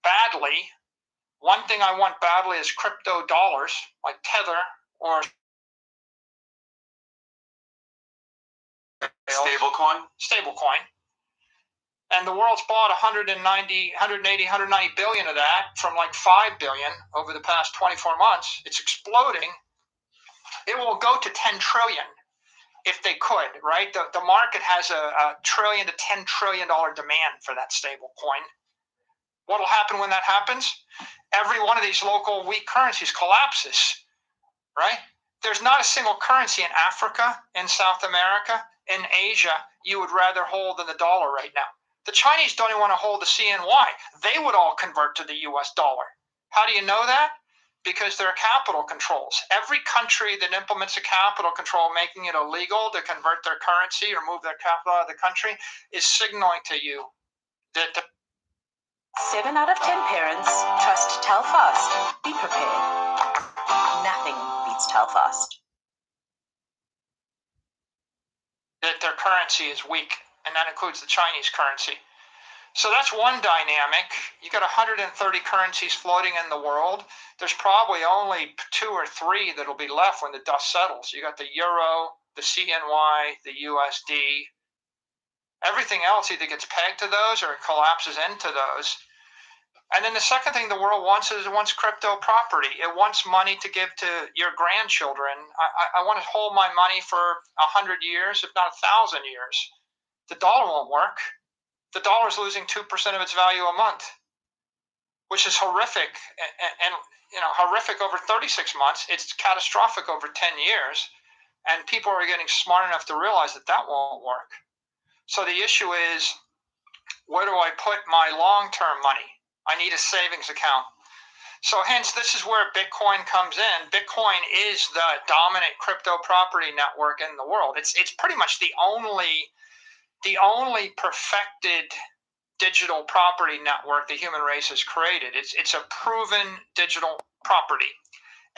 badly. One thing I want badly is crypto dollars, like Tether or Stablecoin. And the world's bought 180, 190 billion of that from like 5 billion over the past 24 months. It's exploding. It will go to 10 trillion if they could, right? The market has a trillion to $10 trillion demand for that stable coin. What will happen when that happens? Every one of these local weak currencies collapses, right? There's not a single currency in Africa, in South America, in Asia you would rather hold than the dollar right now. The Chinese don't even want to hold the CNY. They would all convert to the US dollar. How do you know that? Because there are capital controls. Every country that implements a capital control, making it illegal to convert their currency or move their capital out of the country, is signaling to you that 7 out of 10 parents trust Telfast. Be prepared. Nothing beats Telfast. that their currency is weak, and that includes the Chinese currency. So that's one dynamic. You got 130 currencies floating in the world. There's probably only 2 or 3 that'll be left when the dust settles. You got the euro, the CNY, the USD. Everything else either gets pegged to those or it collapses into those. And then the second thing the world wants is it wants crypto property. It wants money to give to your grandchildren. I want to hold my money for 100 years, if not 1,000 years. The dollar won't work. The dollar is losing 2% of its value a month, which is horrific, and horrific over 36 months. It's catastrophic over 10 years, and people are getting smart enough to realize that that won't work. So the issue is, where do I put my long-term money? I need a savings account. So hence, this is where Bitcoin comes in. Bitcoin is the dominant crypto property network in the world. It's pretty much the only perfected digital property network the human race has created. It's a proven digital property.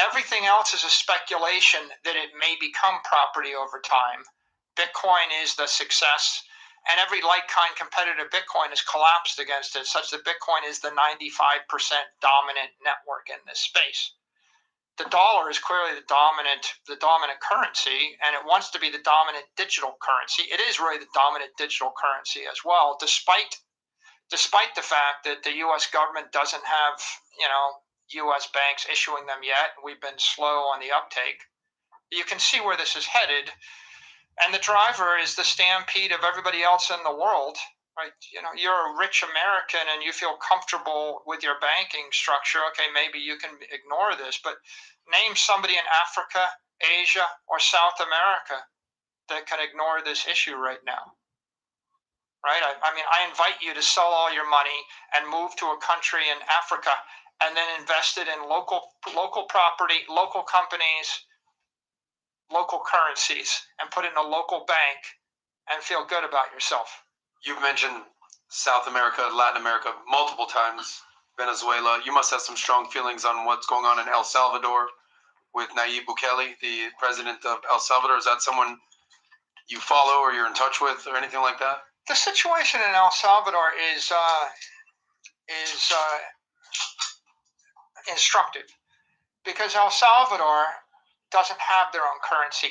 Everything else is a speculation that it may become property over time. Bitcoin is the success, and every like-kind competitor Bitcoin has collapsed against it, such that Bitcoin is the 95% dominant network in this space. The dollar is clearly the dominant currency, and it wants to be the dominant digital currency. It is really the dominant digital currency as well, despite the fact that the U.S. government doesn't have, U.S. banks issuing them yet. We've been slow on the uptake. You can see where this is headed, and the driver is the stampede of everybody else in the world. Right? You're a rich American and you feel comfortable with your banking structure. Okay, maybe you can ignore this, but name somebody in Africa, Asia, or South America that can ignore this issue right now. Right? I invite you to sell all your money and move to a country in Africa and then invest it in local property, local companies, local currencies, and put it in a local bank and feel good about yourself. You've mentioned South America, Latin America multiple times, Venezuela. You must have some strong feelings on what's going on in El Salvador with Nayib Bukele, the president of El Salvador. Is that someone you follow or you're in touch with or anything like that? The situation in El Salvador is instructive, because El Salvador doesn't have their own currency.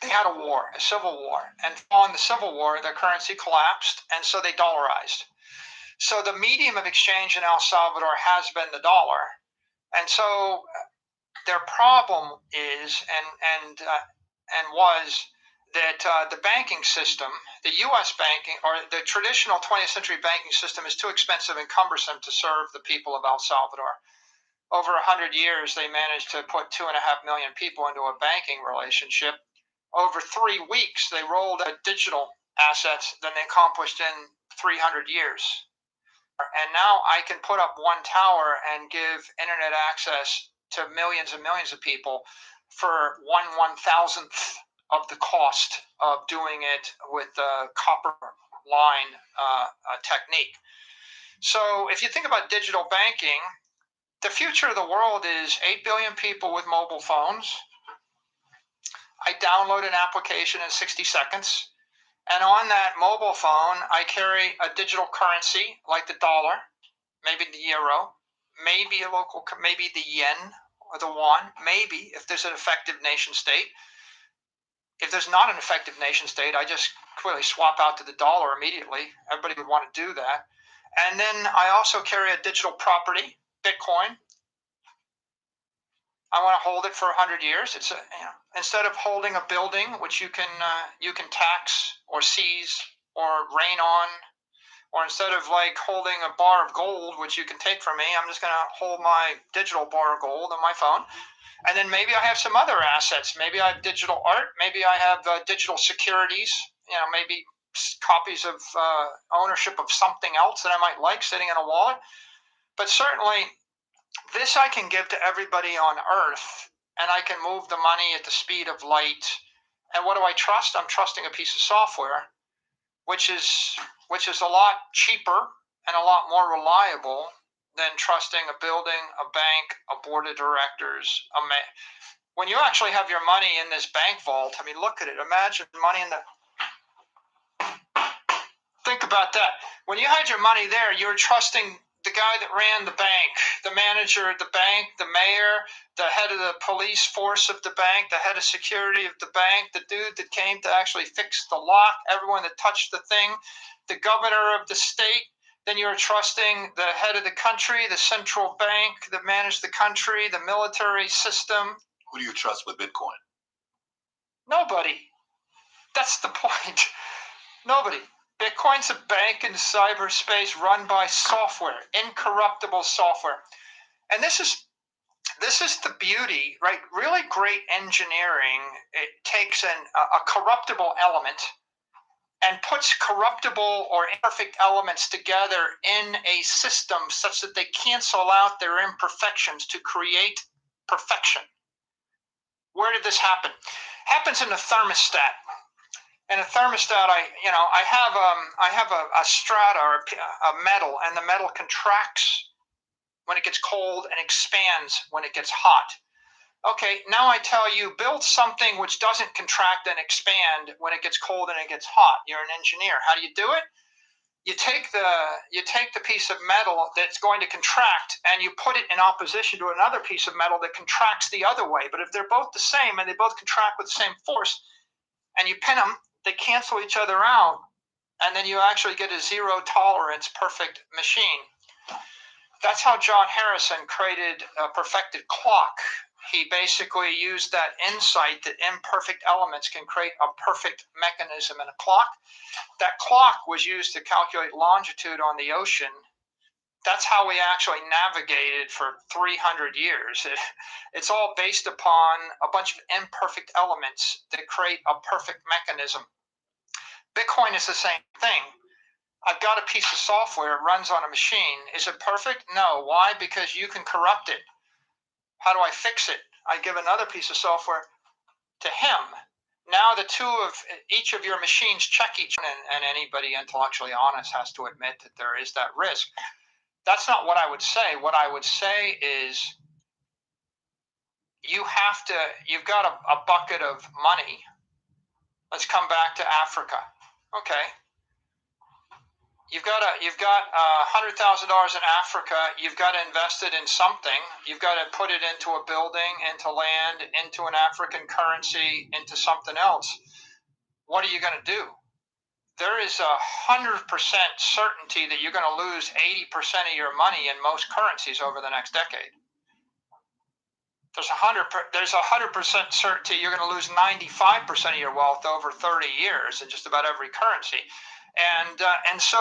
They had a civil war, and following the civil war, their currency collapsed, and so they dollarized. So the medium of exchange in El Salvador has been the dollar, and so their problem is and was that the banking system, the U.S. banking, or the traditional 20th century banking system, is too expensive and cumbersome to serve the people of El Salvador. Over 100 years, they managed to put 2.5 million people into a banking relationship. Over 3 weeks, they rolled out digital assets than they accomplished in 300 years. And now I can put up one tower and give internet access to millions and millions of people for 1/1000th of the cost of doing it with the copper line technique. So if you think about digital banking, the future of the world is 8 billion people with mobile phones. I download an application in 60 seconds. And on that mobile phone, I carry a digital currency like the dollar, maybe the euro, maybe maybe the yen or the yuan, maybe if there's an effective nation state. If there's not an effective nation state, I just clearly swap out to the dollar immediately. Everybody would want to do that. And then I also carry a digital property, Bitcoin. I want to hold it for 100 years. It's instead of holding a building which you can tax or seize or rain on, or instead of like holding a bar of gold which you can take from me, I'm just going to hold my digital bar of gold on my phone. And then maybe I have some other assets. Maybe I have digital art. Maybe I have digital securities. Maybe copies of ownership of something else that I might like sitting in a wallet. But certainly, this I can give to everybody on Earth, and I can move the money at the speed of light. And what do I trust? I'm trusting a piece of software, which is a lot cheaper and a lot more reliable than trusting a building, a bank, a board of directors. When you actually have your money in this bank vault, look at it. Imagine money in the... Think about that. When you had your money there, you were trusting the guy that ran the bank, the manager of the bank, the mayor, the head of the police force of the bank, the head of security of the bank, the dude that came to actually fix the lock, everyone that touched the thing, the governor of the state. Then you were trusting the head of the country, the central bank that managed the country, the military system. Who do you trust with Bitcoin? Nobody. That's the point. Nobody. Bitcoin's a bank in cyberspace run by software, incorruptible software. And this is the beauty, right? Really great engineering. It takes a corruptible element and puts corruptible or imperfect elements together in a system such that they cancel out their imperfections to create perfection. Where did this happen? Happens in a thermostat. In a thermostat, I have a strata or a metal, and the metal contracts when it gets cold and expands when it gets hot. Okay, now I tell you, build something which doesn't contract and expand when it gets cold and it gets hot. You're an engineer. How do you do it? You take the piece of metal that's going to contract and you put it in opposition to another piece of metal that contracts the other way. But if they're both the same and they both contract with the same force, and you pin them, they cancel each other out, and then you actually get a zero tolerance perfect machine. That's how John Harrison created a perfected clock. He basically used that insight that imperfect elements can create a perfect mechanism in a clock. That clock was used to calculate longitude on the ocean. That's how we actually navigated for 300 years. It's all based upon a bunch of imperfect elements that create a perfect mechanism. Bitcoin is the same thing. I've got a piece of software, it runs on a machine. Is it perfect? No. Why? Because you can corrupt it. How do I fix it? I give another piece of software to him. Now the two of each of your machines check each other, and anybody intellectually honest has to admit that there is that risk. That's not what I would say. What I would say is you've got a bucket of money. Let's come back to Africa. Okay. You've got $100,000 in Africa. You've got to invest it in something. You've got to put it into a building, into land, into an African currency, into something else. What are you going to do? There is 100% certainty that you're going to lose 80% of your money in most currencies over the next decade. There's 100% certainty you're going to lose 95% of your wealth over 30 years in just about every currency. And so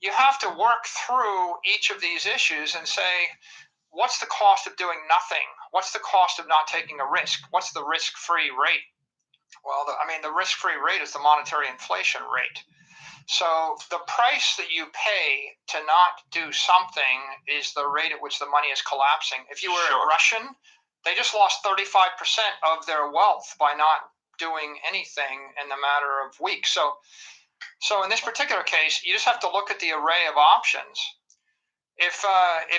you have to work through each of these issues and say, what's the cost of doing nothing? What's the cost of not taking a risk? What's the risk-free rate? Well, the risk-free rate is the monetary inflation rate. So the price that you pay to not do something is the rate at which the money is collapsing. If you were a Russian, they just lost 35% of their wealth by not doing anything in the matter of weeks. So in this particular case, you just have to look at the array of options. If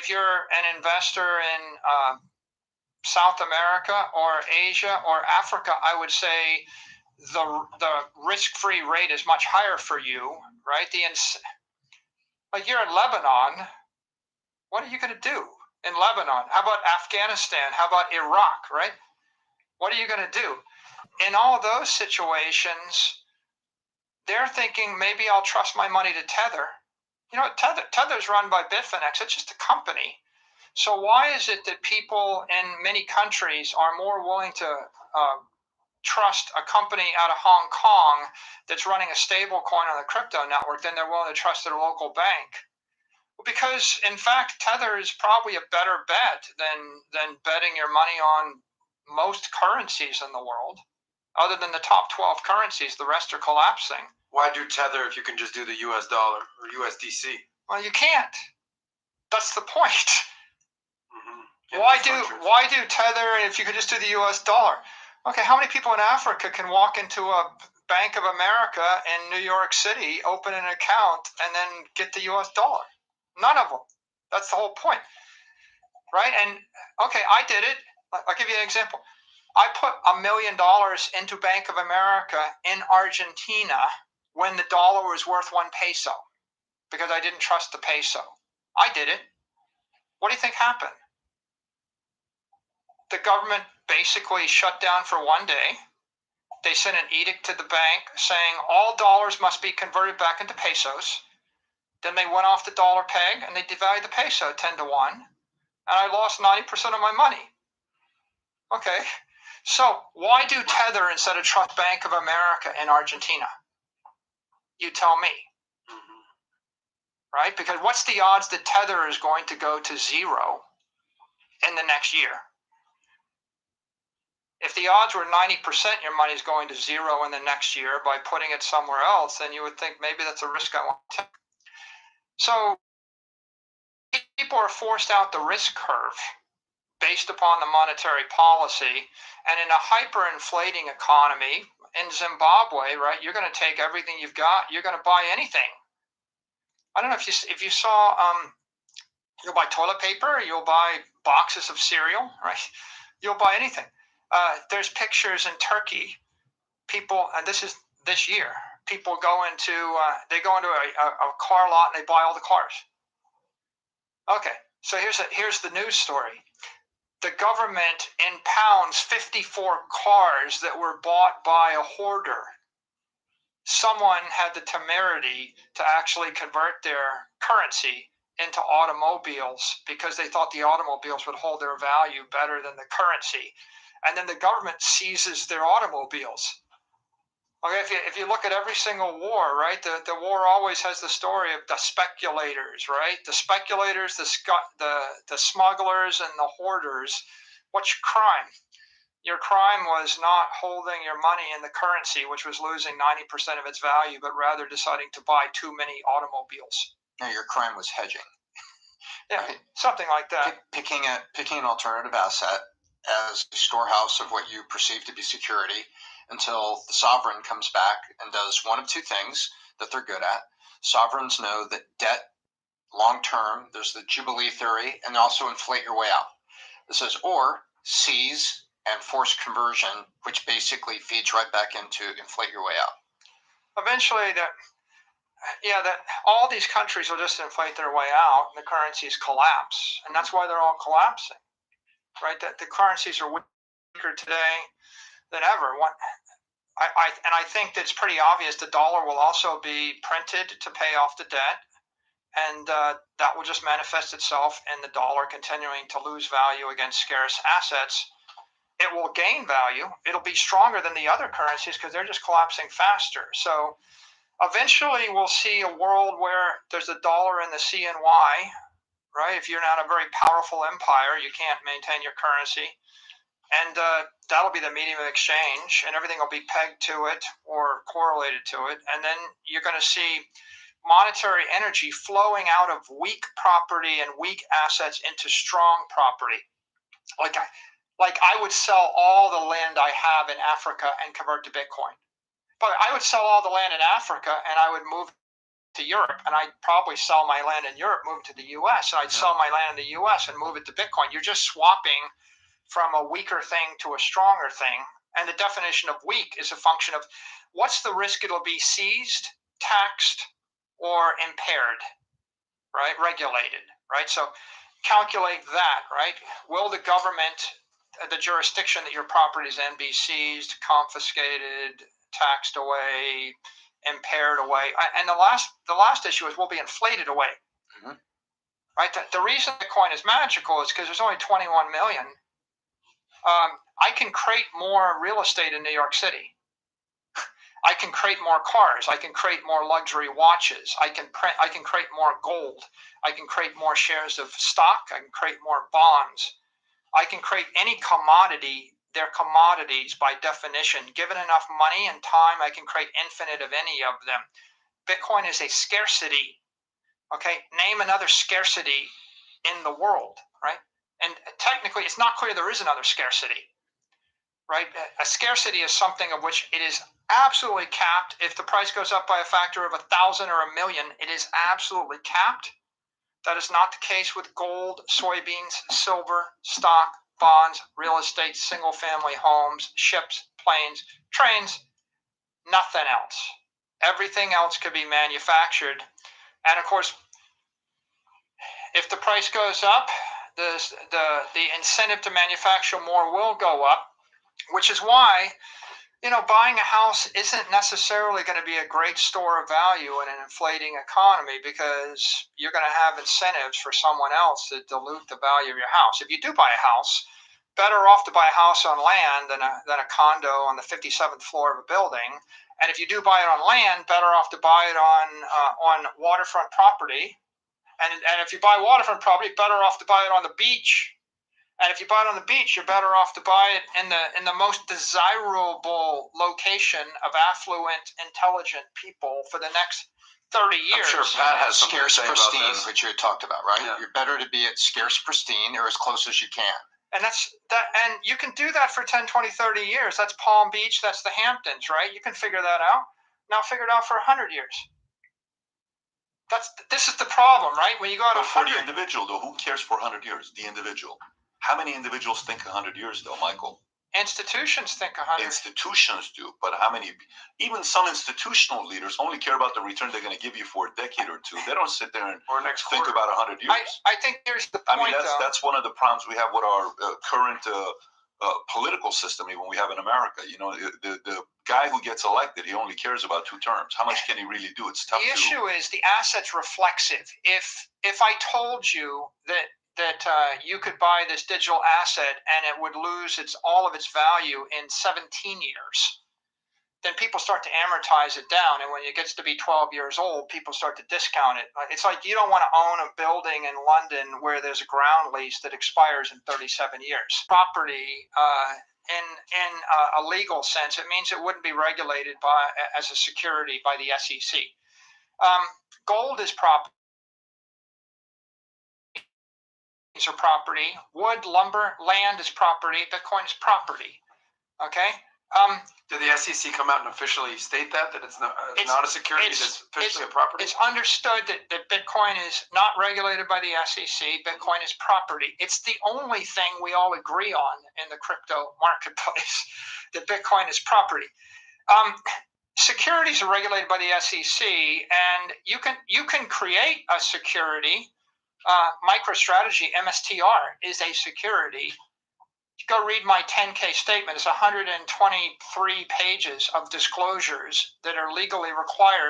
you're an investor in South America or Asia or Africa, I would say the risk-free rate is much higher for you, right? Like you're in Lebanon, what are you going to do in Lebanon? How about Afghanistan? How about Iraq, right? What are you going to do? In all those situations, they're thinking, maybe I'll trust my money to Tether. You know, Tether's run by Bitfinex. It's just a company. So why is it that people in many countries are more willing to trust a company out of Hong Kong that's running a stable coin on the crypto network than they're willing to trust their local bank? Well, because, in fact, Tether is probably a better bet than betting your money on most currencies in the world. Other than the top 12 currencies, the rest are collapsing. Why do Tether if you can just do the US dollar or USDC? Well, you can't. That's the point. Mm-hmm. Why do Tether if you could just do the US dollar? Okay, how many people in Africa can walk into a Bank of America in New York City, open an account, and then get the US dollar? None of them. That's the whole point. Right? And, okay, I did it. I'll give you an example. I put $1 million into Bank of America in Argentina when the dollar was worth 1 peso because I didn't trust the peso. I did it. What do you think happened? The government basically shut down for 1 day. They sent an edict to the bank saying all dollars must be converted back into pesos. Then they went off the dollar peg and they devalued the peso 10 to 1. And I lost 90% of my money. Okay. So why do Tether instead of trust Bank of America in Argentina? You tell me. Right? Because what's the odds that Tether is going to go to zero in the next year? If the odds were 90% your money's going to zero in the next year by putting it somewhere else, then you would think maybe that's a risk I want to take. So people are forced out the risk curve based upon the monetary policy. And in a hyperinflating economy, in Zimbabwe, right, you're going to take everything you've got, you're going to buy anything. I don't know if you saw, you'll buy toilet paper, you'll buy boxes of cereal, right? You'll buy anything. There's pictures in Turkey, people, and this is this year, people go into a car lot and they buy all the cars. Okay, so here's the news story. The government impounds 54 cars that were bought by a hoarder. Someone had the temerity to actually convert their currency into automobiles because they thought the automobiles would hold their value better than the currency. And then the government seizes their automobiles. Okay, if you look at every single war, right, the war always has the story of the speculators, right? The speculators, the smugglers, and the hoarders. What's your crime? Your crime was not holding your money in the currency, which was losing 90% of its value, but rather deciding to buy too many automobiles. No, your crime was hedging. Yeah, right? Something like that. Picking an alternative asset as a storehouse of what you perceive to be security until the sovereign comes back and does one of two things that they're good at. Sovereigns know that debt, long term, there's the Jubilee theory, and also inflate your way out. It says, or seize and force conversion, which basically feeds right back into inflate your way out. Eventually, that all these countries will just inflate their way out, and the currencies collapse, and that's why they're all collapsing, right? That the currencies are weaker today than ever. I think that it's pretty obvious the dollar will also be printed to pay off the debt, and that will just manifest itself in the dollar continuing to lose value against scarce assets. It will gain value. It'll be stronger than the other currencies because they're just collapsing faster. So eventually we'll see a world where there's a dollar in the CNY, right? If you're not a very powerful empire, you can't maintain your currency. And that'll be the medium of exchange, and everything will be pegged to it or correlated to it. And then you're going to see monetary energy flowing out of weak property and weak assets into strong property. Like I would sell all the land I have in Africa and convert to Bitcoin. But I would sell all the land in Africa and I would move to Europe, and I'd probably sell my land in Europe, move to the US, and I'd sell my land in the US and move it to Bitcoin. You're just swapping from a weaker thing to a stronger thing. And the definition of weak is a function of what's the risk it'll be seized, taxed, or impaired, right? Regulated, right? So calculate that, right? Will the government, the jurisdiction that your property is in, be seized, confiscated, taxed away, impaired away? And the last issue is will be inflated away, right? The reason Bitcoin is magical is because there's only 21 million. I can create more real estate in New York City. I can create more cars. I can create more luxury watches. I can create more gold. I can create more shares of stock. I can create more bonds. I can create any commodity. They're commodities by definition. Given enough money and time, I can create infinite of any of them. Bitcoin is a scarcity. Okay, name another scarcity in the world, right? And technically, it's not clear there is another scarcity, right? A scarcity is something of which it is absolutely capped. If the price goes up by a factor of 1,000 or 1,000,000, it is absolutely capped. That is not the case with gold, soybeans, silver, stock, bonds, real estate, single-family homes, ships, planes, trains, nothing else. Everything else could be manufactured. And of course, if the price goes up, the incentive to manufacture more will go up, which is why, buying a house isn't necessarily going to be a great store of value in an inflating economy because you're going to have incentives for someone else to dilute the value of your house. If you do buy a house, better off to buy a house on land than a condo on the 57th floor of a building. And if you do buy it on land, better off to buy it on waterfront property. And if you buy waterfront property, better off to buy it on the beach. And if you buy it on the beach, you're better off to buy it in the most desirable location of affluent, intelligent people for the next 30 years. I'm sure Pat has something to Scarce say about pristine, this. which you had talked about, right? Yeah. You're better to be at scarce pristine or as close as you can. And and you can do that for 10, 20, 30 years. That's Palm Beach, that's the Hamptons, right? You can figure that out. Now figure it out for 100 years. This is the problem, right? When you go out But for the 100, individual, though, who cares for 100 years? The individual. How many individuals think 100 years, though, Michael? institutions think 100. Institutions do, but how many? Even some institutional leaders only care about the return they're going to give you for a decade or two. They don't sit there and Or next think quarter. about 100 years. I think here's the I point, mean, though. that's one of the problems we have with our current political system, even we have in America. You know, the guy who gets elected, he only cares about 2 terms. How much can he really do? It's tough The issue is the asset's reflexive. If I told you that you could buy this digital asset and it would lose all of its value in 17 years, then people start to amortize it down. And when it gets to be 12 years old, people start to discount it. It's like you don't want to own a building in London where there's a ground lease that expires in 37 years. Property, in a legal sense, it means it wouldn't be regulated as a security by the SEC. Gold is property. Are property. Wood, lumber, land is property. Bitcoin is property. Okay. Did the SEC come out and officially state that it's not a security, it's officially a property? It's understood that Bitcoin is not regulated by the SEC. Bitcoin is property. It's the only thing we all agree on in the crypto marketplace, that Bitcoin is property. Securities are regulated by the SEC, and you can create a security. MicroStrategy, MSTR, is a security. Go read my 10K statement. It's 123 pages of disclosures that are legally required